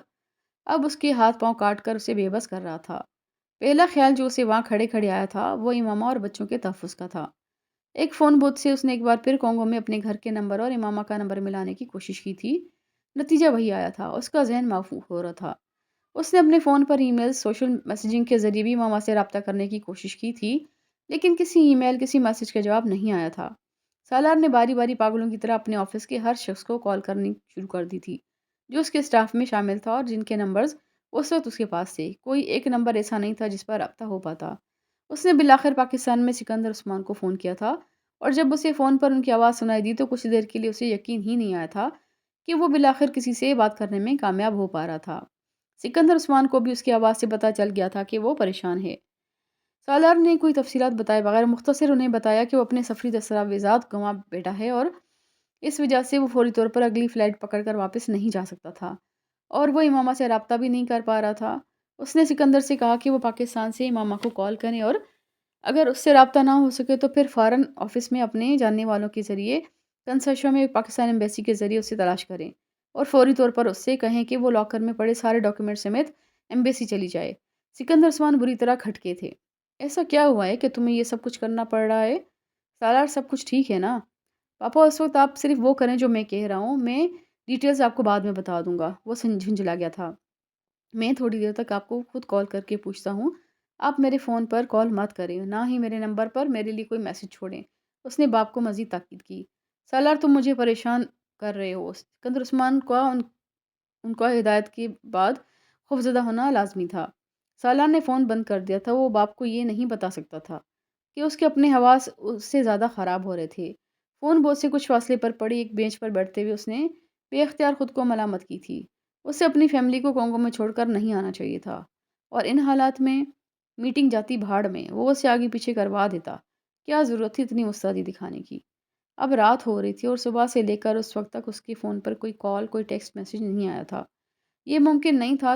اب اس کے ہاتھ پاؤں کاٹ کر اسے بے بس کر رہا تھا۔ پہلا خیال جو اسے وہاں کھڑے کھڑے آیا تھا وہ امامہ اور بچوں کے تحفظ کا تھا۔ ایک فون بوتھ سے اس نے ایک بار پھر کونگو میں اپنے گھر کے نمبر اور امامہ کا نمبر ملانے کی کوشش کی تھی۔ نتیجہ وہی آیا تھا۔ اس کا ذہن معفوف ہو رہا تھا۔ اس نے اپنے فون پر ای میل، سوشل میسیجنگ کے ذریعے بھی امامہ سے رابطہ کرنے کی کوشش کی تھی، لیکن کسی ای میل، کسی میسج کا جواب نہیں آیا تھا۔ سالار نے باری باری پاگلوں کی طرح اپنے آفس کے ہر شخص کو کال کرنی شروع کر دی تھی جو اس کے اسٹاف میں شامل تھا اور جن کے نمبرز اس وقت اس کے پاس تھے۔ کوئی ایک نمبر ایسا نہیں تھا جس پر رابطہ ہو پاتا۔ اس نے بالآخر پاکستان میں سکندر عثمان کو فون کیا تھا، اور جب اسے فون پر ان کی آواز سنائی دی تو کچھ دیر کے لیے اسے یقین ہی نہیں آیا تھا کہ وہ بالآخر کسی سے بات کرنے میں کامیاب ہو پا رہا تھا۔ سکندر عثمان کو بھی اس کی آواز سے پتہ چل گیا تھا کہ وہ پریشان ہے۔ سالار نے کوئی تفصیلات بتائے بغیر مختصر انہیں بتایا کہ وہ اپنے سفری دستاویزات گنوا بیٹھا ہے اور اس وجہ سے وہ فوری طور پر اگلی فلائٹ پکڑ کر واپس نہیں جا سکتا تھا، اور وہ امامہ سے رابطہ بھی نہیں کر پا رہا تھا۔ اس نے سکندر سے کہا کہ وہ پاکستان سے امامہ کو کال کریں، اور اگر اس سے رابطہ نہ ہو سکے تو پھر فوراً آفس میں اپنے جاننے والوں کے ذریعے کنسرشو میں پاکستان ایمبیسی کے ذریعے اسے تلاش کریں، اور فوری طور پر اس سے کہیں کہ وہ لاکر میں پڑے سارے ڈاکیومنٹ سمیت ایمبیسی چلی جائے۔ سکندر عثمان بری طرح کھٹکے تھے۔ ایسا کیا ہوا ہے کہ تمہیں یہ سب کچھ کرنا پڑ رہا ہے؟ سالار، سب کچھ ٹھیک ہے نا؟ پاپا، اس وقت آپ صرف وہ کریں جو میں کہہ رہا ہوں، میں ڈیٹیلز آپ کو بعد میں بتا دوں گا۔ وہ جھنجھلا گیا تھا۔ میں تھوڑی دیر تک آپ کو خود کال کر کے پوچھتا ہوں۔ آپ میرے فون پر کال مت کریں، نہ ہی میرے نمبر پر میرے لیے کوئی میسج چھوڑیں۔ اس نے باپ کو مزید تاکید کی۔ سالار، تم مجھے پریشان کر رہے ہو۔ سکندر عثمان کا ان کا ہدایت کے بعد خوفزدہ ہونا لازمی تھا۔ سالار نے فون بند کر دیا تھا۔ وہ باپ کو یہ نہیں بتا سکتا تھا کہ اس کے اپنے حواس اس سے زیادہ خراب ہو رہے تھے۔ فون بوتھ سے کچھ فاصلے پر پڑی ایک بینچ پر بیٹھتے ہوئے اس نے بے اختیار خود کو ملامت کی تھی۔ اسے اپنی فیملی کو کونگو میں چھوڑ کر نہیں آنا چاہیے تھا، اور ان حالات میں میٹنگ جاتی بھاڑ میں، وہ اسے آگے پیچھے کروا دیتا۔ کیا ضرورت تھی اتنی مستعدی دکھانے کی؟ اب رات ہو رہی تھی اور صبح سے لے کر اس وقت تک اس کے فون پر کوئی کال، کوئی ٹیکسٹ میسج نہیں آیا تھا۔ یہ ممکن نہیں تھا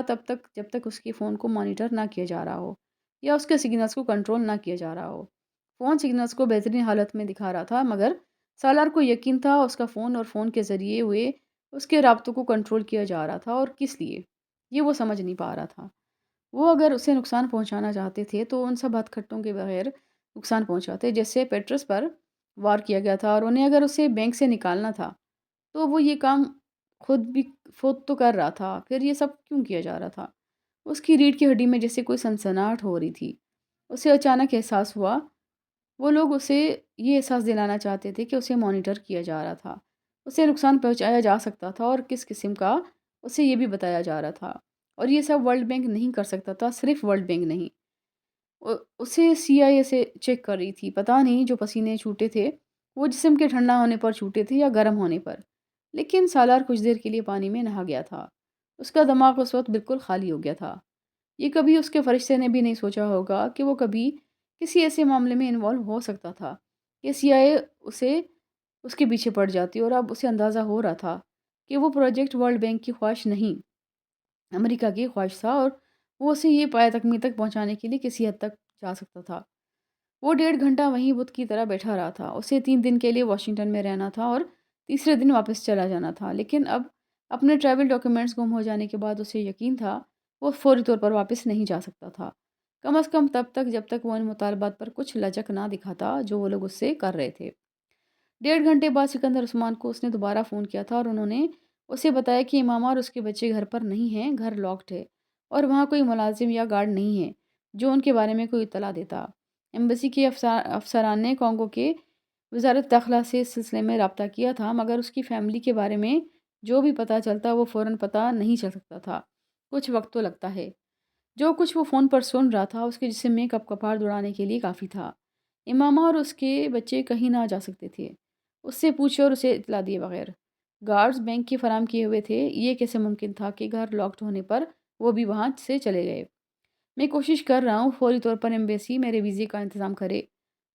جب تک اس کے فون کو مانیٹر نہ کیا جا رہا ہو یا اس کے سگنلز کو کنٹرول نہ کیا جا رہا ہو۔ فون سگنلز کو بہترین حالت میں دکھا رہا تھا، مگر سالار کو یقین تھا اس کا فون اور فون کے ذریعے ہوئے اس کے رابطوں کو کنٹرول کیا جا رہا تھا، اور کس لیے یہ وہ سمجھ نہیں پا رہا تھا۔ وہ اگر اسے نقصان پہنچانا چاہتے تھے تو ان سب ہتھ کھٹوں کے بغیر نقصان پہنچاتے، جیسے پیٹرس پر وار کیا گیا تھا، اور انہیں اگر اسے بینک سے نکالنا تھا تو وہ یہ کام خود بھی خود تو کر رہا تھا، پھر یہ سب کیوں کیا جا رہا تھا؟ اس کی ریڑھ کی ہڈی میں جیسے کوئی سنسناہٹ ہو رہی تھی۔ اسے اچانک احساس ہوا وہ لوگ اسے یہ احساس دلانا چاہتے تھے کہ اسے مانیٹر کیا جا رہا تھا، اسے نقصان پہنچایا جا سکتا تھا، اور کس قسم کا اسے یہ بھی بتایا جا رہا تھا۔ اور یہ سب ورلڈ بینک نہیں کر سکتا تھا، صرف ورلڈ بینک نہیں، اسے سی آئی اے سے چیک کر رہی تھی۔ پتہ نہیں جو پسینے چھوٹے تھے وہ جسم کے ٹھنڈا ہونے پر چھوٹے تھے یا گرم ہونے پر۔ لیکن سالار کچھ دیر کے لیے پانی میں نہا گیا تھا، اس کا دماغ اس وقت بالکل خالی ہو گیا تھا۔ یہ کبھی اس کے فرشتے نے بھی نہیں سوچا ہوگا کہ وہ کبھی کسی ایسے معاملے میں انوالو ہو سکتا تھا کہ سی آئی اے اس کے پیچھے پڑ جاتی، اور اب اسے اندازہ ہو رہا تھا کہ وہ پروجیکٹ ورلڈ بینک کی خواہش نہیں، امریکہ کی خواہش تھا، اور وہ اسے یہ پایہ تکمیل تک پہنچانے کے لیے کسی حد تک جا سکتا تھا۔ وہ 1.5 گھنٹہ وہیں بت کی طرح بیٹھا رہا تھا۔ اسے 3 دن کے لیے واشنگٹن میں رہنا تھا اور تیسرے دن واپس چلا جانا تھا، لیکن اب اپنے ٹریول ڈاکیومنٹس گم ہو جانے کے بعد اسے یقین تھا وہ فوری طور پر واپس نہیں جا سکتا تھا، کم از کم تب تک جب تک وہ ان مطالبات پر کچھ لچک نہ دکھاتا جو وہ لوگ اس سے کر رہے تھے۔ 1.5 گھنٹے بعد سکندر عثمان کو اس نے دوبارہ فون کیا تھا، اور انہوں نے اسے بتایا کہ امامہ اور اس کے بچے گھر پر نہیں ہیں، گھر لاکڈ ہے، اور وہاں کوئی ملازم یا گارڈ نہیں ہے جو ان کے بارے میں کوئی اطلاع دیتا۔ ایمبیسی کے افسران نے کانگو کے وزارت داخلہ سے اس سلسلے میں رابطہ کیا تھا، مگر اس کی فیملی کے بارے میں جو بھی پتہ چلتا وہ فوراً پتہ نہیں چل سکتا تھا، کچھ وقت تو لگتا ہے۔ جو کچھ وہ فون پر سن رہا تھا اس کے جسم میں کپ کپاڑ دوڑانے کے لیے کافی تھا۔ امامہ اور اس کے بچے کہیں نہ جا سکتے تھے، اس سے پوچھے اور اسے اطلاع دیے بغیر۔ گارڈز بینک کے فراہم کیے ہوئے تھے، یہ کیسے ممکن تھا کہ گھر لاکڈ ہونے پر وہ بھی وہاں سے چلے گئے؟ میں کوشش کر رہا ہوں فوری طور پر ایمبیسی میرے ویزے کا انتظام کرے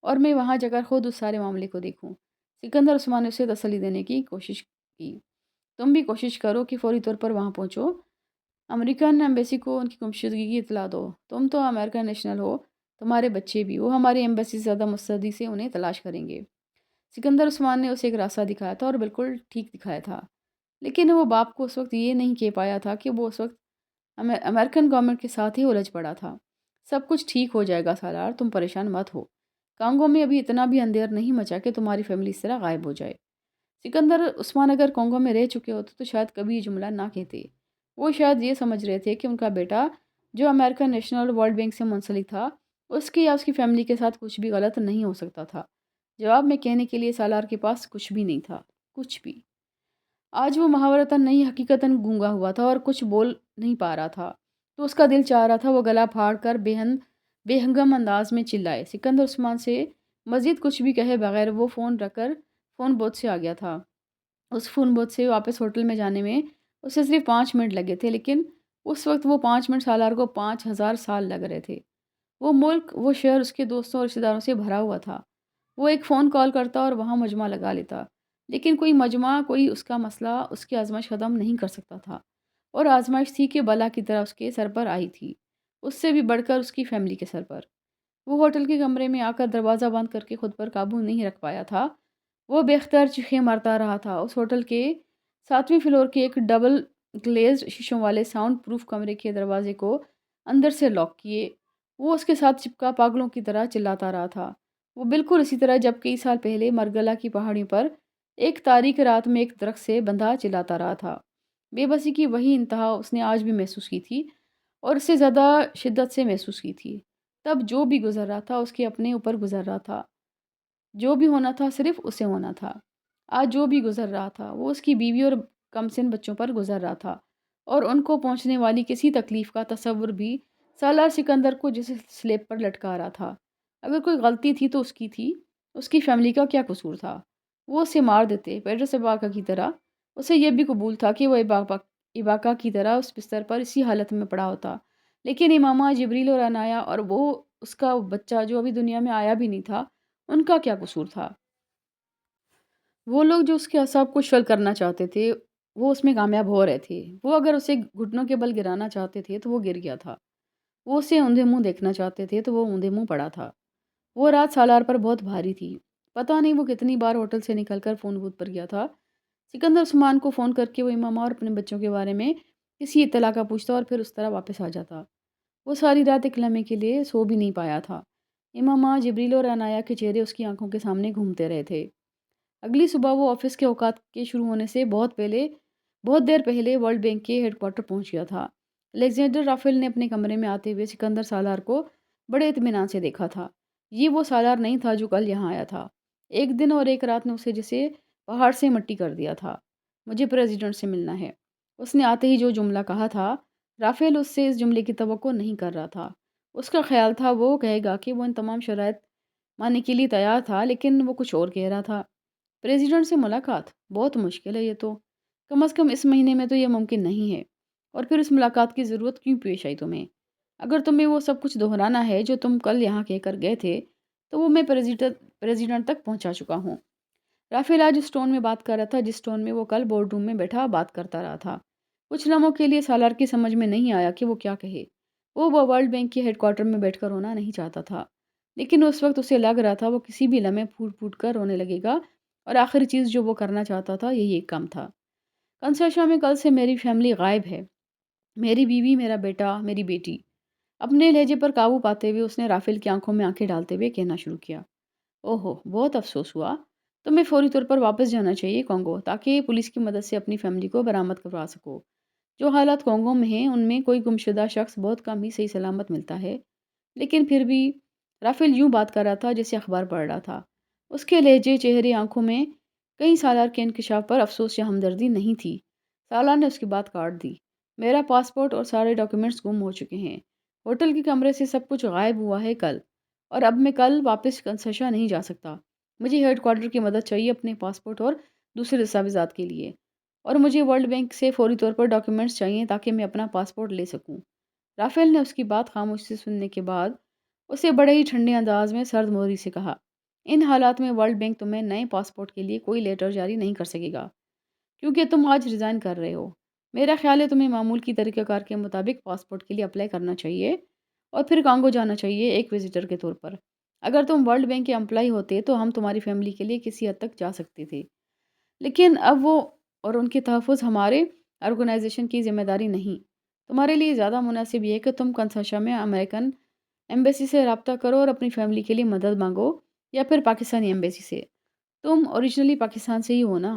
اور میں وہاں جا کر خود اس سارے معاملے کو دیکھوں۔ سکندر عثمان نے اسے تسلی دینے کی کوشش کی۔ تم بھی کوشش کرو کہ فوری طور پر وہاں پہنچو، امریکن ایمبیسی کو ان کی گمشدگی کی اطلاع دو۔ تم تو امریکن نیشنل ہو، تمہارے بچے بھی، وہ ہماری ایمبیسی سے زیادہ مستعدی سے انہیں تلاش کریں گے۔ سکندر عثمان نے اسے ایک راستہ دکھایا تھا، اور بالکل ٹھیک دکھایا تھا، لیکن وہ باپ کو اس وقت یہ نہیں کہہ پایا تھا کہ وہ اس وقت امریکن گورنمنٹ کے ساتھ ہی الجھ پڑا تھا۔ سب کچھ ٹھیک ہو جائے گا سالار، تم پریشان مت ہو، کانگو میں ابھی اتنا بھی اندھیر نہیں مچا کہ تمہاری فیملی اس طرح غائب ہو جائے۔ سکندر عثمان اگر کانگو میں رہ چکے ہوتے تو شاید کبھی یہ جملہ نہ کہتے۔ وہ شاید یہ سمجھ رہے تھے کہ ان کا بیٹا جو امریکن نیشنل ورلڈ بینک سے منسلک تھا، اس کی یا اس کی فیملی کے ساتھ کچھ بھی غلط نہیں ہو سکتا تھا۔ جواب میں کہنے کے لیے سالار کے پاس کچھ بھی نہیں تھا، کچھ بھی۔ آج وہ محاورتاً نہیں حقیقتاً گونگا ہوا تھا اور کچھ بول نہیں پا رہا تھا، تو اس کا دل چاہ رہا تھا وہ گلا پھاڑ کر بے ہنگم انداز میں چلائے۔ سکندر عثمان سے مزید کچھ بھی کہے بغیر وہ فون رکھ کر فون بوتھ سے آ گیا تھا۔ اس فون بوتھ سے واپس ہوٹل میں جانے میں اسے صرف 5 منٹ لگے تھے، لیکن اس وقت وہ 5 منٹ سالار کو 5000 سال لگ رہے تھے۔ وہ ملک، وہ شہر اس کے دوستوں اور رشتہ داروں سے بھرا ہوا تھا۔ وہ ایک فون کال کرتا اور وہاں مجمع لگا لیتا، لیکن کوئی مجمع، کوئی اس کا مسئلہ اس کی آزمائش ختم نہیں کر سکتا تھا، اور آزمائش تھی کہ بلا کی طرح اس کے سر پر آئی تھی، اس سے بھی بڑھ کر اس کی فیملی کے سر پر۔ وہ ہوٹل کے کمرے میں آ کر دروازہ بند کر کے خود پر قابو نہیں رکھ پایا تھا۔ وہ بے اختیار چیخیں مارتا رہا تھا۔ اس ہوٹل کے 7ویں فلور کے ایک ڈبل گلیزڈ شیشوں والے ساؤنڈ پروف کمرے کے دروازے کو اندر سے لاک کیے وہ اس کے ساتھ چپکا پاگلوں کی طرح چلاتا رہا تھا۔ وہ بالکل اسی طرح جب کئی سال پہلے مرگلا کی پہاڑیوں پر ایک تاریک رات میں ایک درخت سے بندھا چلاتا رہا تھا۔ بے بسی کی وہی انتہا اس نے آج بھی محسوس کی تھی، اور اس سے زیادہ شدت سے محسوس کی تھی۔ تب جو بھی گزر رہا تھا اس کے اپنے اوپر گزر رہا تھا، جو بھی ہونا تھا صرف اسے ہونا تھا۔ آج جو بھی گزر رہا تھا وہ اس کی بیوی اور کمسن بچوں پر گزر رہا تھا، اور ان کو پہنچنے والی کسی تکلیف کا تصور بھی سالار سکندر کو جسے سلیب پر لٹکا رہا تھا۔ اگر کوئی غلطی تھی تو اس کی تھی، اس کی فیملی کا کیا قصور تھا؟ وہ اسے مار دیتے، پیڈرس اباکا کی طرح۔ اسے یہ بھی قبول تھا کہ وہ اباکا کی طرح اس بستر پر اسی حالت میں پڑا ہوتا، لیکن امامہ، جبریل اور عنایا اور وہ اس کا بچہ جو ابھی دنیا میں آیا بھی نہیں تھا، ان کا کیا قصور تھا؟ وہ لوگ جو اس کے اعصاب کو شل کرنا چاہتے تھے وہ اس میں کامیاب ہو رہے تھے۔ وہ اگر اسے گھٹنوں کے بل گرانا چاہتے تھے تو وہ گر گیا تھا، وہ اسے اوندھے منہ دیکھنا چاہتے تھے تو وہ اوندھے منہ پڑا تھا۔ وہ رات سالار پر بہت بھاری تھی، پتہ نہیں وہ کتنی بار ہوٹل سے نکل کر فون بوتھ پر گیا تھا۔ سکندر عثمان کو فون کر کے وہ امامہ اور اپنے بچوں کے بارے میں کسی اطلاع کا پوچھتا اور پھر اس طرح واپس آ جاتا۔ وہ ساری رات ایک لمحے کے لیے سو بھی نہیں پایا تھا۔ امامہ، جبریل اور عنایا کے چہرے اس کی آنکھوں کے سامنے گھومتے رہے تھے۔ اگلی صبح وہ آفس کے اوقات کے شروع ہونے سے بہت دیر پہلے ورلڈ بینک کے ہیڈ کوارٹر پہنچ گیا تھا۔ الیگزینڈر رافیل نے اپنے کمرے میں آتے ہوئے سکندر سالار کو بڑے اطمینان سے دیکھا تھا۔ یہ وہ سالار نہیں تھا جو کل یہاں آیا تھا۔ ایک دن اور ایک رات نے اسے جسے پہاڑ سے مٹی کر دیا تھا۔ مجھے پریزیڈنٹ سے ملنا ہے، اس نے آتے ہی جو جملہ کہا تھا۔ رافیل اس سے اس جملے کی توقع نہیں کر رہا تھا۔ اس کا خیال تھا وہ کہے گا کہ وہ ان تمام شرائط ماننے کے لیے تیار تھا، لیکن وہ کچھ اور کہہ رہا تھا۔ پریزیڈنٹ سے ملاقات بہت مشکل ہے، یہ تو کم از کم اس مہینے میں تو یہ ممکن نہیں ہے۔ اور پھر اس ملاقات کی ضرورت کیوں پیش آئی تمہیں؟ اگر تمہیں وہ سب کچھ دہرانا ہے جو تم کل یہاں کہہ کر گئے تھے تو وہ میں پریزیڈنٹ تک پہنچا چکا ہوں۔ رافیل آج اس ٹون میں بات کر رہا تھا جس ٹون میں وہ کل بورڈ روم میں بیٹھا بات کرتا رہا تھا۔ کچھ لمحوں کے لیے سالار کی سمجھ میں نہیں آیا کہ وہ کیا کہے۔ وہ ورلڈ بینک کے ہیڈ کوارٹر میں بیٹھ کر رونا نہیں چاہتا تھا، لیکن اس وقت اسے لگ رہا تھا وہ کسی بھی لمحے پھوٹ پھوٹ کر رونے لگے گا، اور آخری چیز جو وہ کرنا چاہتا تھا یہی ایک کام تھا۔ کنسیشا میں کل سے میری فیملی غائب ہے، میری بیوی، میرا بیٹا، میری بیٹی۔ اپنے لہجے پر قابو پاتے ہوئے اس نے رافیل کی آنکھوں میں آنکھیں ڈالتے ہوئے کہنا شروع کیا۔ اوہو، بہت افسوس ہوا۔ تمہیں فوری طور پر واپس جانا چاہیے کانگو، تاکہ پولیس کی مدد سے اپنی فیملی کو برآمد کروا سکو۔ جو حالات کانگو میں ہیں ان میں کوئی گمشدہ شخص بہت کم ہی صحیح سلامت ملتا ہے۔ لیکن پھر بھی رافیل یوں بات کر رہا تھا جیسے اخبار پڑھ رہا تھا۔ اس کے لہجے، چہرے، آنکھوں میں کئی سالار کے انکشاف پر افسوس یا ہمدردی نہیں تھی۔ سالار نے اس کی بات کاٹ دی۔ میرا پاسپورٹ اور سارے ڈاکیومنٹس گم ہو چکے ہیں۔ ہوٹل کے کمرے سے سب کچھ غائب ہوا ہے کل، اور اب میں کل واپس کنسیشا نہیں جا سکتا۔ مجھے ہیڈ کوارٹر کی مدد چاہیے اپنے پاسپورٹ اور دوسرے دستاویزات کے لیے، اور مجھے ورلڈ بینک سے فوری طور پر ڈاکیومنٹس چاہیے تاکہ میں اپنا پاسپورٹ لے سکوں۔ رافیل نے اس کی بات خاموشی سے سننے کے بعد اسے بڑے ہی ٹھنڈے انداز میں سرد مہری سے کہا، ان حالات میں ورلڈ بینک تمہیں نئے پاسپورٹ کے لیے کوئی لیٹر جاری نہیں کر سکے گا، کیونکہ تم آج ریزائن کر رہے ہو۔ میرا خیال ہے تمہیں معمول کی طریقہ کار کے مطابق پاسپورٹ کے لیے اپلائی کرنا چاہیے اور پھر کانگو جانا چاہیے ایک وزٹر کے طور پر۔ اگر تم ورلڈ بینک کے امپلائی ہوتے تو ہم تمہاری فیملی کے لیے کسی حد تک جا سکتے تھے، لیکن اب وہ اور ان کے تحفظ ہمارے آرگنائزیشن کی ذمہ داری نہیں۔ تمہارے لیے زیادہ مناسب یہ ہے کہ تم کنسیشا میں امریکن ایمبیسی سے رابطہ کرو اور اپنی فیملی کے لیے مدد مانگو، یا پھر پاکستانی ایمبیسی سے۔ تم اوریجنلی پاکستان سے ہی ہو نا؟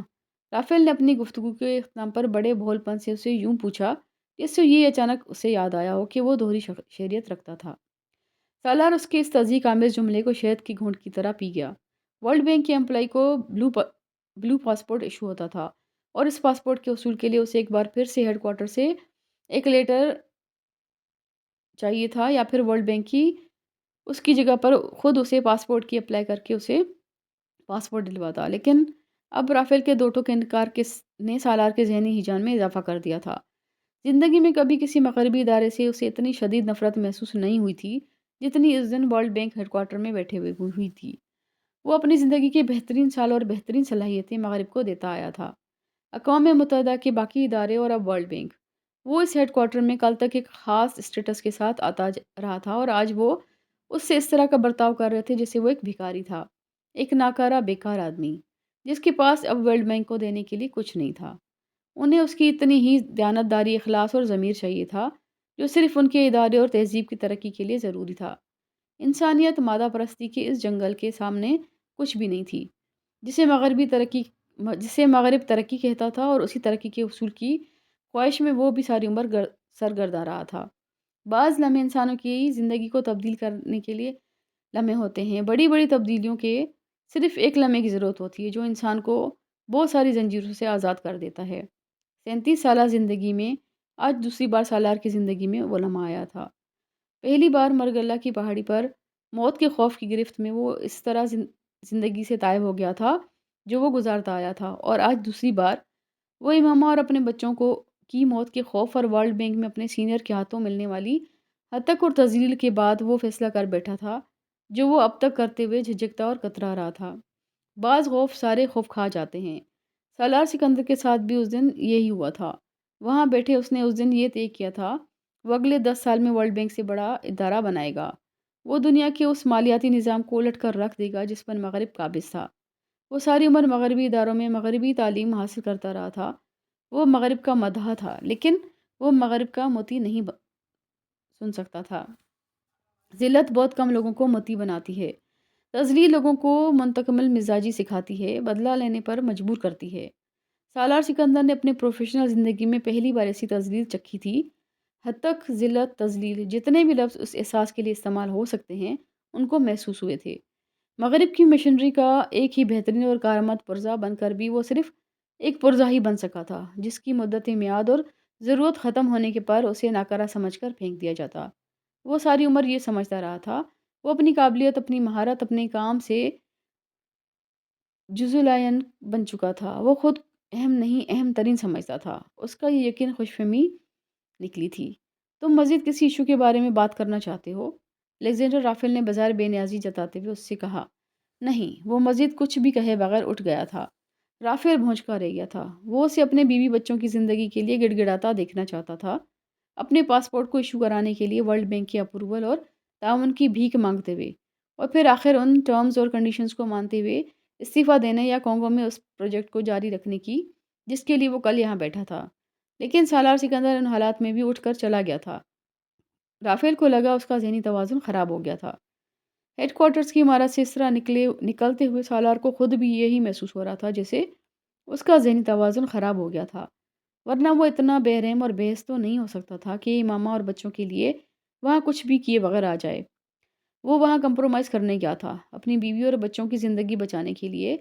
رافیل نے اپنی گفتگو کے اختتام پر بڑے بھول پن سے اسے یوں پوچھا جس سے یہ اچانک اسے یاد آیا ہو کہ وہ دوہری شہریت رکھتا تھا۔ سالار اس کے اس تصدیق آمیز جملے کو شہد کی گھونٹ کی طرح پی گیا۔ ورلڈ بینک کے امپلائی کو بلو پاسپورٹ ایشو ہوتا تھا، اور اس پاسپورٹ کے حصول کے لیے اسے ایک بار پھر سے ہیڈ کوارٹر سے ایک لیٹر چاہیے تھا، یا پھر ورلڈ بینک کی اس کی جگہ پر خود اسے پاسپورٹ کی اپلائی کر کے اسے پاسپورٹ دلواتا۔ لیکن اب رافیل کے دو ٹوک انکار نے سالار کے ذہنی ہیجان میں اضافہ کر دیا تھا۔ زندگی میں کبھی کسی مغربی ادارے سے اسے اتنی شدید نفرت محسوس نہیں ہوئی تھی جتنی اس دن ورلڈ بینک ہیڈ کوارٹر میں بیٹھے ہوئے ہوئی تھی۔ وہ اپنی زندگی کے بہترین سال اور بہترین صلاحیتیں مغرب کو دیتا آیا تھا، اقوام متحدہ کے باقی ادارے اور اب ورلڈ بینک۔ وہ اس ہیڈ کوارٹر میں کل تک ایک خاص اسٹیٹس کے ساتھ آتا رہا تھا، اور آج وہ اس سے اس طرح کا برتاؤ کر رہے تھے جیسے وہ ایک بھکاری تھا، ایک ناکارہ بیکار آدمی جس کے پاس اب ورلڈ بینک کو دینے کے لیے کچھ نہیں تھا۔ انہیں اس کی اتنی ہی دیانتداری، اخلاص اور ضمیر چاہیے تھا جو صرف ان کے ادارے اور تہذیب کی ترقی کے لیے ضروری تھا۔ انسانیت مادہ پرستی کے اس جنگل کے سامنے کچھ بھی نہیں تھی جسے مغرب ترقی کہتا تھا، اور اسی ترقی کے حصول کی خواہش میں وہ بھی ساری عمر سرگرداں رہا تھا۔ بعض لمحے انسانوں کی زندگی کو تبدیل کرنے کے لیے لمحے ہوتے ہیں، بڑی بڑی تبدیلیوں کے صرف ایک لمحے کی ضرورت ہوتی ہے جو انسان کو بہت ساری زنجیروں سے آزاد کر دیتا ہے۔ 37 سالہ زندگی میں آج دوسری بار سالار کی زندگی میں وہ لمحہ آیا تھا۔ پہلی بار مرگلہ کی پہاڑی پر موت کے خوف کی گرفت میں وہ اس طرح زندگی سے تائب ہو گیا تھا جو وہ گزارتا آیا تھا، اور آج دوسری بار وہ امامہ اور اپنے بچوں کی موت کے خوف اور ورلڈ بینک میں اپنے سینئر کے ہاتھوں ملنے والی ہتک اور تذلیل کے بعد وہ فیصلہ کر بیٹھا تھا جو وہ اب تک کرتے ہوئے جھجکتا اور کترا رہا تھا۔ بعض خوف سارے خوف کھا جاتے ہیں۔ سالار سکندر کے ساتھ بھی اس دن یہی ہوا تھا۔ وہاں بیٹھے اس نے اس دن یہ طے کیا تھا وہ اگلے 10 سال میں ورلڈ بینک سے بڑا ادارہ بنائے گا۔ وہ دنیا کے اس مالیاتی نظام کو الٹ کر رکھ دے گا جس پر مغرب قابض تھا۔ وہ ساری عمر مغربی اداروں میں مغربی تعلیم حاصل کرتا رہا تھا۔ وہ مغرب کا مداح تھا، لیکن وہ مغرب کا متی نہیں سن سکتا تھا۔ ذلت بہت کم لوگوں کو متی بناتی ہے۔ تذلیل لوگوں کو منتقمل مزاجی سکھاتی ہے، بدلہ لینے پر مجبور کرتی ہے۔ سالار سکندر نے اپنے پروفیشنل زندگی میں پہلی بار ایسی تذلیل چکھی تھی۔ حد تک ذلت، تذلیل، جتنے بھی لفظ اس احساس کے لیے استعمال ہو سکتے ہیں، ان کو محسوس ہوئے تھے۔ مغرب کی مشنری کا ایک ہی بہترین اور کارآمد پرزہ بن کر بھی وہ صرف ایک پرزہ ہی بن سکا تھا، جس کی مدت میعاد اور ضرورت ختم ہونے کے پر اسے ناکارہ سمجھ کر پھینک دیا جاتا۔ وہ ساری عمر یہ سمجھتا رہا تھا وہ اپنی قابلیت، اپنی مہارت، اپنے کام سے جزولائن بن چکا تھا۔ وہ خود اہم نہیں، اہم ترین سمجھتا تھا۔ اس کا یہ یقین خوش فہمی نکلی تھی۔ تم مزید کسی ایشو کے بارے میں بات کرنا چاہتے ہو؟ الیگزینڈر رافیل نے بظاہر بے نیازی جتاتے ہوئے اس سے کہا۔ نہیں، وہ مزید کچھ بھی کہے بغیر اٹھ گیا تھا۔ رافیل بھونچکا رہ گیا تھا۔ وہ اسے اپنے بیوی بچوں کی زندگی کے لیے گڑ گڑاتا دیکھنا چاہتا تھا، اپنے پاسپورٹ کو ایشو کرانے کے لیے ورلڈ بینک کی اپروول اور تعاون کی بھیک مانگتے ہوئے، اور پھر آخر ان ٹرمز اور کنڈیشنز کو مانتے ہوئے استعفیٰ دینے یا کانگو میں اس پروجیکٹ کو جاری رکھنے کی جس کے لیے وہ کل یہاں بیٹھا تھا۔ لیکن سالار سکندر ان حالات میں بھی اٹھ کر چلا گیا تھا۔ رافیل کو لگا اس کا ذہنی توازن خراب ہو گیا تھا۔ ہیڈ کوارٹرز کی عمارت سے اس طرح نکلتے ہوئے سالار کو خود بھی یہی محسوس ہو رہا تھا جیسے اس کا ذہنی توازن خراب ہو گیا تھا، ورنہ وہ اتنا بے رحم اور بے حس تو نہیں ہو سکتا تھا کہ امامہ اور بچوں کے لیے وہاں کچھ بھی کیے بغیر آ جائے۔ وہ وہاں کمپرومائز کرنے گیا تھا، اپنی بیوی اور بچوں کی زندگی بچانے کے لیے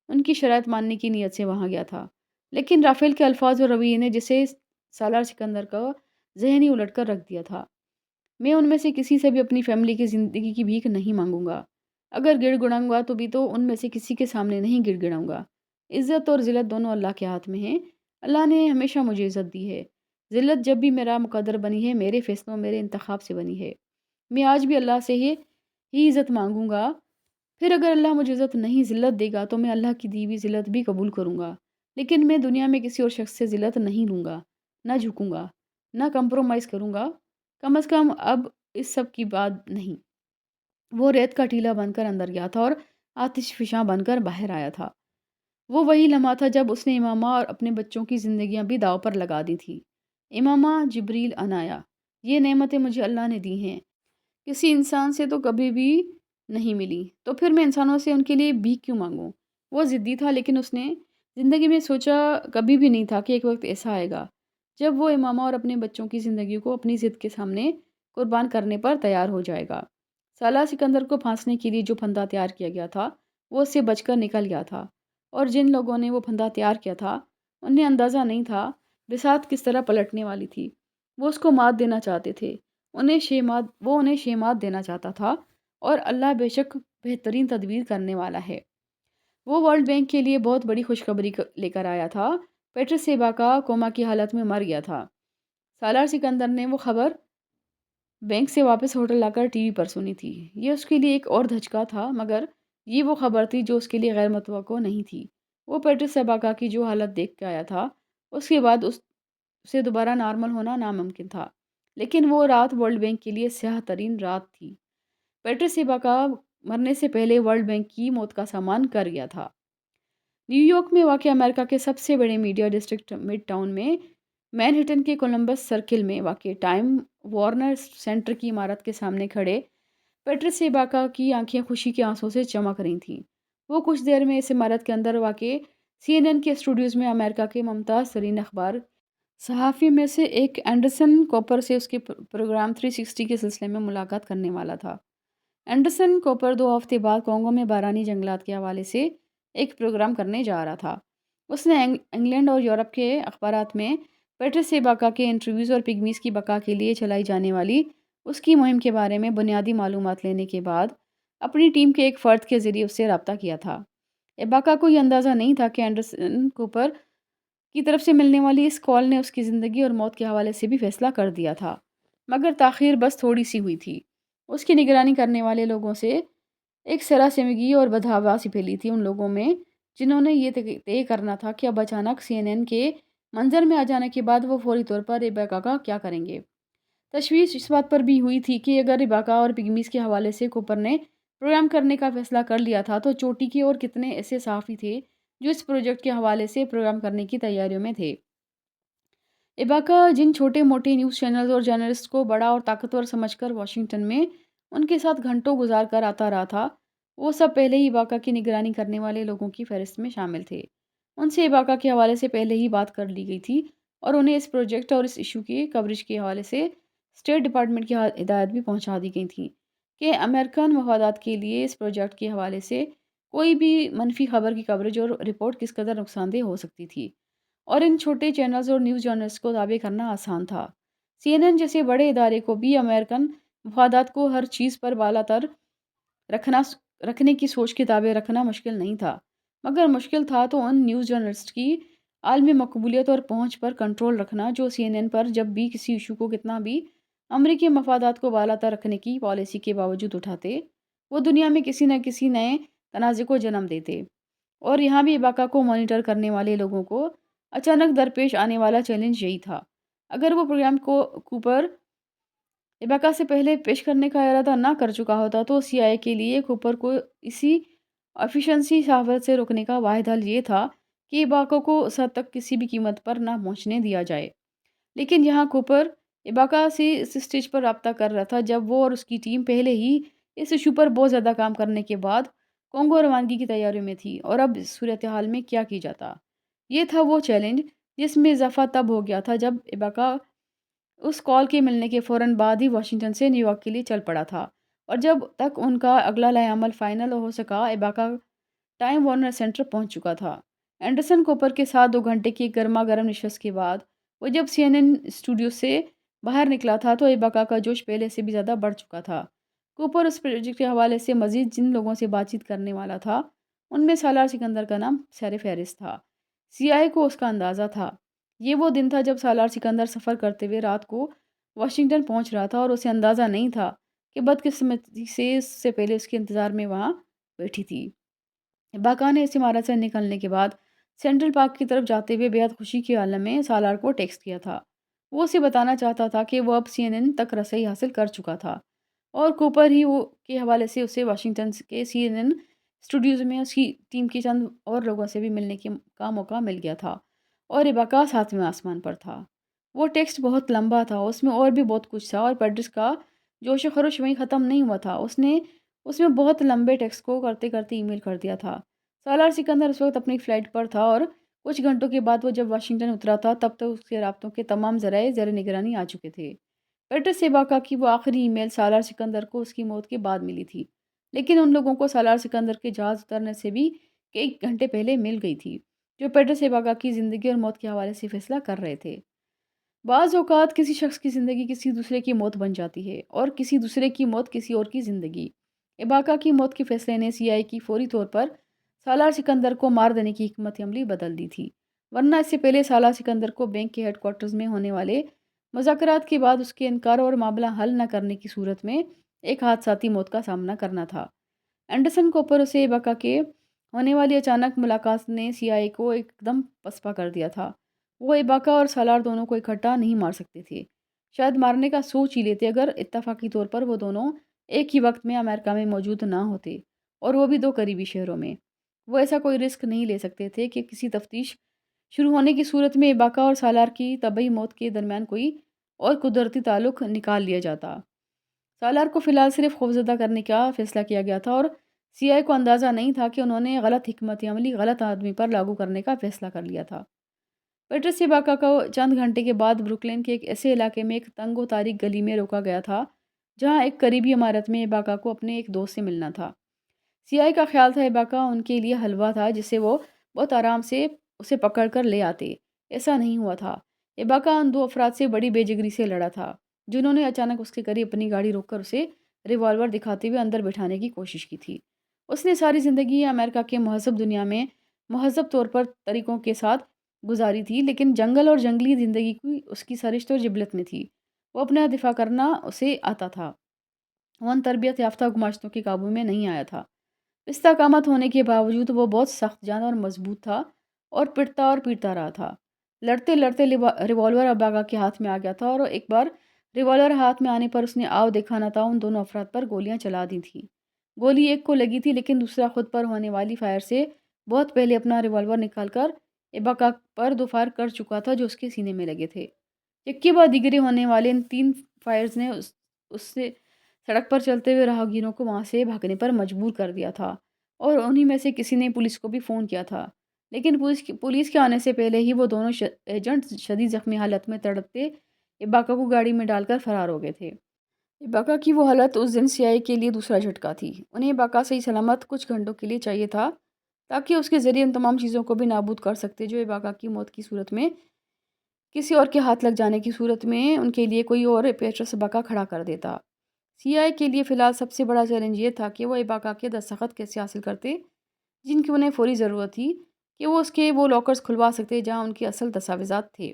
ان کی شرائط ماننے کی نیت سے وہاں گیا تھا۔ لیکن رافیل کے الفاظ اور رویے نے جسے سالار سکندر کا ذہنی الٹ کر رکھ دیا تھا۔ میں ان میں سے کسی سے بھی اپنی فیملی کی زندگی کی بھیک نہیں مانگوں گا۔ اگر گڑ گڑاؤں گا تو بھی تو ان میں سے کسی کے سامنے نہیں گڑ گڑاؤں گا۔ عزت اور ذلت دونوں اللہ کے ہاتھ میں ہیں۔ اللہ نے ہمیشہ مجھے عزت دی ہے۔ ذلت جب بھی میرا مقدر بنی ہے، میرے فیصلوں، میرے انتخاب سے بنی ہے۔ میں آج بھی اللہ سے ہی عزت مانگوں گا۔ پھر اگر اللہ مجھے عزت نہیں، ذلت دے گا تو میں اللہ کی دی ہوئی ذلت بھی قبول کروں گا، لیکن میں دنیا میں کسی اور شخص سے ذلت نہیں لوں گا، نہ جھکوں گا، نہ کمپرومائز کروں گا، کم از کم اب اس سب کی بات نہیں۔ وہ ریت کا ٹیلا بن کر اندر گیا تھا اور آتش فشاں بن کر باہر آیا تھا۔ وہ وہی لمحہ تھا جب اس نے امامہ اور اپنے بچوں کی زندگیاں بھی داؤ پر لگا دی تھی۔ امامہ، جبریل عنایا، یہ نعمتیں مجھے اللہ نے دی ہیں، کسی انسان سے تو کبھی بھی نہیں ملی، تو پھر میں انسانوں سے ان کے لیے بھیک کیوں مانگوں؟ وہ ضدی تھا، لیکن اس نے زندگی میں سوچا کبھی بھی نہیں تھا کہ ایک وقت ایسا آئے گا جب وہ امامہ اور اپنے بچوں کی زندگی کو اپنی ضد کے سامنے قربان کرنے پر تیار ہو جائے گا۔ سالار سکندر کو پھانسنے کے لیے جو پھندا تیار کیا گیا تھا وہ اس سے بچ کر نکل گیا تھا، اور جن لوگوں نے وہ پھندا تیار کیا تھا انہیں اندازہ نہیں تھا بساط کس طرح پلٹنے والی تھی۔ وہ اس کو مات دینا چاہتے تھے، وہ انہیں شیمات دینا چاہتا تھا، اور اللہ بے شک بہترین تدبیر کرنے والا ہے۔ وہ ورلڈ بینک کے لیے بہت بڑی خوشخبری لے کر آیا تھا۔ پیٹرس سیباکا کوما کی حالت میں مر گیا تھا۔ سالار سکندر نے وہ خبر بینک سے واپس ہوٹل لا کر ٹی وی پر سنی تھی۔ یہ اس کے لیے ایک اور دھچکا تھا، مگر یہ وہ خبر تھی جو اس کے لیے غیر متوقع نہیں تھی۔ وہ پیٹرس سیباکا کی جو حالت دیکھ کے آیا تھا اس کے بعد اسے دوبارہ نارمل ہونا ناممکن تھا، لیکن وہ رات ورلڈ بینک کے لیے سیاہ ترین رات تھی۔ پیٹرس سیباکا مرنے سے پہلے ورلڈ بینک کی موت کا سامان کر گیا تھا۔ نیو یارک میں واقع امریکہ کے سب سے بڑے میڈیا ڈسٹرکٹ مڈ ٹاؤن میں مینہٹن کے کولمبس سرکل میں واقع ٹائم وارنر سینٹر کی عمارت کے سامنے کھڑے پیٹرس سیباکا کی آنکھیں خوشی کے آنسوں سے چمک رہی تھیں۔ وہ کچھ دیر میں اس عمارت کے اندر واقع CNN کے اسٹوڈیوز میں امریکہ کے ممتاز ترین اخبار صحافی میں سے ایک اینڈرسن کوپر سے اس کے پروگرام 360 کے سلسلے میں ملاقات کرنے والا تھا۔ اینڈرسن کوپر 2 ہفتے بعد کانگو میں بارانی جنگلات کے حوالے سے ایک پروگرام کرنے جا رہا تھا۔ اس نے انگلینڈ اور یورپ کے اخبارات میں پیٹرس سیباکا کے انٹرویوز اور پگمیز کی بقا کے لیے چلائی جانے والی اس کی مہم کے بارے میں بنیادی معلومات لینے کے بعد اپنی ٹیم کے ایک فرد کے ذریعے اس سے رابطہ کیا تھا۔ ایباکا کو یہ اندازہ نہیں تھا کہ اینڈرسن کوپر کی طرف سے ملنے والی اس کال نے اس کی زندگی اور موت کے حوالے سے بھی فیصلہ کر دیا تھا، مگر تاخیر بس تھوڑی سی ہوئی تھی۔ اس کی نگرانی کرنے والے لوگوں سے ایک سراسیمگی اور بدحواسی پھیلی تھی، ان لوگوں میں جنہوں نے یہ طے کرنا تھا کہ اب اچانک CNN کے منظر میں آ جانے کے بعد وہ فوری طور پر ایباکا کا کیا کریں گے۔ تشویش اس بات پر بھی ہوئی تھی کہ اگر ریبیکا اور پگمیز کے حوالے سے کوپر نے پروگرام کرنے کا فیصلہ کر لیا تھا تو چوٹی کے اور کتنے ایسے صحافی تھے جو اس پروجیکٹ کے حوالے سے پروگرام کرنے کی تیاریوں میں تھے۔ ریبیکا جن چھوٹے موٹے نیوز چینلز اور جرنلسٹ کو بڑا اور طاقتور سمجھ کر واشنگٹن میں ان کے ساتھ گھنٹوں گزار کر آتا رہا تھا، وہ سب پہلے ہی ریبیکا کی نگرانی کرنے والے لوگوں کی فہرست میں شامل تھے۔ ان سے ریبیکا کے حوالے سے پہلے ہی بات کر لی گئی تھی اور انہیں اس پروجیکٹ اور اس ایشو کی کوریج کے حوالے سے اسٹیٹ ڈپارٹمنٹ کی ہدایت بھی پہنچا دی گئی تھیں کہ امریکن مفادات کے لیے اس پروجیکٹ کے حوالے سے کوئی بھی منفی خبر کی کوریج اور رپورٹ کس قدر نقصان دہ ہو سکتی تھی، اور ان چھوٹے چینلز اور نیوز جرنلسٹ کو دعوے کرنا آسان تھا۔ سی این این جیسے بڑے ادارے کو بھی امریکن مفادات کو ہر چیز پر بالا تر رکھنے کی سوچ کے دعوے رکھنا مشکل نہیں تھا، مگر مشکل تھا تو ان نیوز جرنلسٹ کی عالمی مقبولیت اور پہنچ پر کنٹرول رکھنا جو سی این این پر جب بھی کسی ایشو کو کتنا بھی امریکی مفادات کو بالا تر رکھنے کی پالیسی کے باوجود اٹھاتے، وہ دنیا میں کسی نہ کسی نئے تنازع کو جنم دیتے۔ اور یہاں بھی ریبیکا کو مانیٹر کرنے والے لوگوں کو اچانک درپیش آنے والا چیلنج یہی تھا۔ اگر وہ پروگرام کو کوپر ریبیکا سے پہلے پیش کرنے کا ارادہ نہ کر چکا ہوتا تو سی آئی اے کے لیے کوپر کو اسی ایفیشنسی صحافت سے روکنے کا واحد حل یہ تھا کہ ریبیکا کو اس حد تک کسی بھی قیمت پر نہ پہنچنے دیا جائے۔ لیکن یہاں کوپر ریبیکا سے اس اسٹیج پر رابطہ کر رہا تھا جب وہ اور اس کی ٹیم پہلے ہی اس ایشو پر بہت زیادہ کام کرنے کے بعد کانگو روانگی کی تیاریوں میں تھی، اور اب اس صورتحال میں کیا کی جاتا۔ یہ تھا وہ چیلنج جس میں اضافہ تب ہو گیا تھا جب ریبیکا اس کال کے ملنے کے فوراً بعد ہی واشنگٹن سے نیو یارک کے لیے چل پڑا تھا، اور جب تک ان کا اگلا لائحہ عمل فائنل ہو سکا ریبیکا ٹائم وارنر سینٹر پہنچ چکا تھا۔ اینڈرسن کوپر کے ساتھ 2 گھنٹے کی گرما گرم نشست کے بعد وہ جب سی این این اسٹوڈیو سے باہر نکلا تھا تو ریبیکا کا جوش پہلے سے بھی زیادہ بڑھ چکا تھا۔ کوپر اس پروجیکٹ کے حوالے سے مزید جن لوگوں سے بات چیت کرنے والا تھا ان میں سالار سکندر کا نام سر فہرست تھا۔ سی آئی اے کو اس کا اندازہ تھا۔ یہ وہ دن تھا جب سالار سکندر سفر کرتے ہوئے رات کو واشنگٹن پہنچ رہا تھا، اور اسے اندازہ نہیں تھا کہ بدقسمتی سے اس سے پہلے اس کے انتظار میں وہاں بیٹھی تھی۔ ریبیکا نے اس عمارت سے نکلنے کے بعد سینٹرل پارک کی طرف جاتے ہوئے بے حد خوشی کے عالم میں سالار کو ٹیکسٹ کیا تھا۔ وہ اسے بتانا چاہتا تھا کہ وہ اب سی این این تک رسائی حاصل کر چکا تھا، اور کوپر ہی وہ کے حوالے سے اسے واشنگٹن کے سی این این اسٹوڈیوز میں اس کی ٹیم کے چند اور لوگوں سے بھی ملنے کا موقع مل گیا تھا، اور ریبیکا 7ویں آسمان پر تھا۔ وہ ٹیکسٹ بہت لمبا تھا، اس میں اور بھی بہت کچھ تھا، اور پیٹرس کا جوش و خروش وہیں ختم نہیں ہوا تھا۔ اس نے اس میں بہت لمبے ٹیکسٹ کو کرتے کرتے ای میل کر دیا تھا۔ سالار سکندر اس وقت اپنی فلائٹ پر تھا، اور کچھ گھنٹوں کے بعد وہ جب واشنگٹن اترا تھا تب تک اس کے رابطوں کے تمام ذرائع زیر نگرانی آ چکے تھے۔ پیٹرس ریبیکا کی وہ آخری ای میل سالار سکندر کو اس کی موت کے بعد ملی تھی، لیکن ان لوگوں کو سالار سکندر کے جہاز اترنے سے بھی کئی گھنٹے پہلے مل گئی تھی جو پیٹرس ریبیکا کی زندگی اور موت کے حوالے سے فیصلہ کر رہے تھے۔ بعض اوقات کسی شخص کی زندگی کسی دوسرے کی موت بن جاتی ہے، اور کسی دوسرے کی موت کسی اور کی زندگی۔ ریبیکا کی موت کے فیصلے نے سی آئی اے کی فوری طور پر سالار سکندر کو مار دینے کی حکمت عملی بدل دی تھی، ورنہ اس سے پہلے سالار سکندر کو بینک کے ہیڈ کوارٹرز میں ہونے والے مذاکرات کے بعد اس کے انکار اور معاملہ حل نہ کرنے کی صورت میں ایک حادثاتی موت کا سامنا کرنا تھا۔ اینڈرسن کوپر اسے ریبیکا کے ہونے والی اچانک ملاقات نے سی آئی اے کو ایک دم پسپا کر دیا تھا۔ وہ ریبیکا اور سالار دونوں کو اکٹھا نہیں مار سکتے تھے، شاید مارنے کا سوچ ہی لیتے اگر اتفاقی طور پر وہ دونوں ایک ہی وقت میں امریکہ میں موجود نہ ہوتے، اور وہ بھی 2 قریبی شہروں میں۔ وہ ایسا کوئی رسک نہیں لے سکتے تھے کہ کسی تفتیش شروع ہونے کی صورت میں ریبیکا اور سالار کی طبعی موت کے درمیان کوئی اور قدرتی تعلق نکال لیا جاتا۔ سالار کو فی الحال صرف خوفزدہ کرنے کا فیصلہ کیا گیا تھا، اور سی آئی اے کو اندازہ نہیں تھا کہ انہوں نے غلط حکمت عملی غلط آدمی پر لاگو کرنے کا فیصلہ کر لیا تھا۔ پیٹرس ریبیکا کو چند گھنٹے کے بعد بروکلین کے ایک ایسے علاقے میں ایک تنگ و تاریک گلی میں روکا گیا تھا جہاں ایک قریبی عمارت میں ریبیکا کو اپنے ایک دوست سے ملنا تھا۔ سی آئی اے کا خیال تھا ریبیکا ان کے لیے حلوہ تھا جسے وہ بہت آرام سے اسے پکڑ کر لے آتے۔ ایسا نہیں ہوا تھا۔ ریبیکا ان 2 افراد سے بڑی بے جگری سے لڑا تھا جنہوں نے اچانک اس کے قریب اپنی گاڑی روک کر اسے ریوالور دکھاتے ہوئے اندر بٹھانے کی کوشش کی تھی۔ اس نے ساری زندگی امریکہ کے مہذب دنیا میں مہذب طور پر طریقوں کے ساتھ گزاری تھی، لیکن جنگل اور جنگلی زندگی کی اس کی سرشت اور جبلت میں تھی۔ وہ اپنا دفاع کرنا اسے آتا تھا۔ وہ ان تربیت یافتہ گماشتوں کے قابو میں نہیں آیا تھا۔ پستہ قامت ہونے کے باوجود وہ بہت سخت جان اور مضبوط تھا، اور پٹتا اور پیٹتا رہا تھا۔ لڑتے لڑتے ریوالور ریبیکا کے ہاتھ میں آ گیا تھا، اور ایک بار ریوالور ہاتھ میں آنے پر اس نے آؤ دیکھا نہ تھا ان دونوں افراد پر گولیاں چلا دی تھیں۔ گولی ایک کو لگی تھی لیکن دوسرا خود پر ہونے والی فائر سے بہت پہلے اپنا ریوالور نکال کر ایباکا پر 2 فائر کر چکا تھا جو اس کے سینے میں لگے تھے۔ ایک کے بعد دیگرے ہونے والے ان 3 فائرز نے اس سے سڑک پر چلتے ہوئے راہگیروں کو وہاں سے بھاگنے پر مجبور کر دیا تھا اور انہی میں سے کسی نے پولیس کو بھی فون کیا تھا، لیکن پولیس کے آنے سے پہلے ہی وہ دونوں ایجنٹ شدید زخمی حالت میں تڑپتے ایباکا کو گاڑی میں ڈال کر فرار ہو گئے تھے۔ ایباکا کی وہ حالت اس دن CIA کے لیے دوسرا جھٹکا تھی۔ انہیں ایباکا صحیح سلامت کچھ گھنٹوں کے لیے چاہیے تھا تاکہ اس کے ذریعے ان تمام چیزوں کو بھی نابود کر سکتے جو ایباکا کی موت کی صورت میں کسی اور کے ہاتھ لگ جانے کی صورت میں ان کے لیے کوئی اور پیٹرس ایباکا کھڑا کر دیتا۔ CIA کے لیے فی الحال سب سے بڑا چیلنج یہ تھا کہ وہ ایباکا کے دستخط کیسے حاصل کرتے جن کی انہیں فوری ضرورت تھی کہ وہ اس کے وہ لاکرز کھلوا سکتے جہاں ان کے اصل دستاویزات تھے۔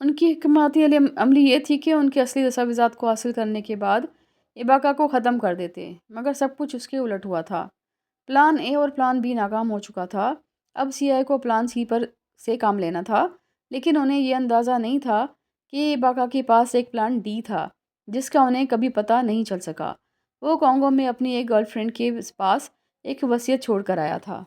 ان کی حکمتی عملی یہ تھی کہ ان کے اصلی دستاویزات کو حاصل کرنے کے بعد ایباکا کو ختم کر دیتے، مگر سب کچھ اس کے الٹ ہوا تھا۔ پلان اے اور پلان بی ناکام ہو چکا تھا۔ اب CIA کو پلان سی پر سے کام لینا تھا، لیکن انہیں یہ اندازہ نہیں تھا کہ ایباکا کے پاس ایک پلان ڈی تھا جس کا انہیں کبھی پتہ نہیں چل سکا۔ وہ کانگو میں اپنی ایک گرل فرینڈ کے پاس ایک وصیت چھوڑ کر آیا تھا۔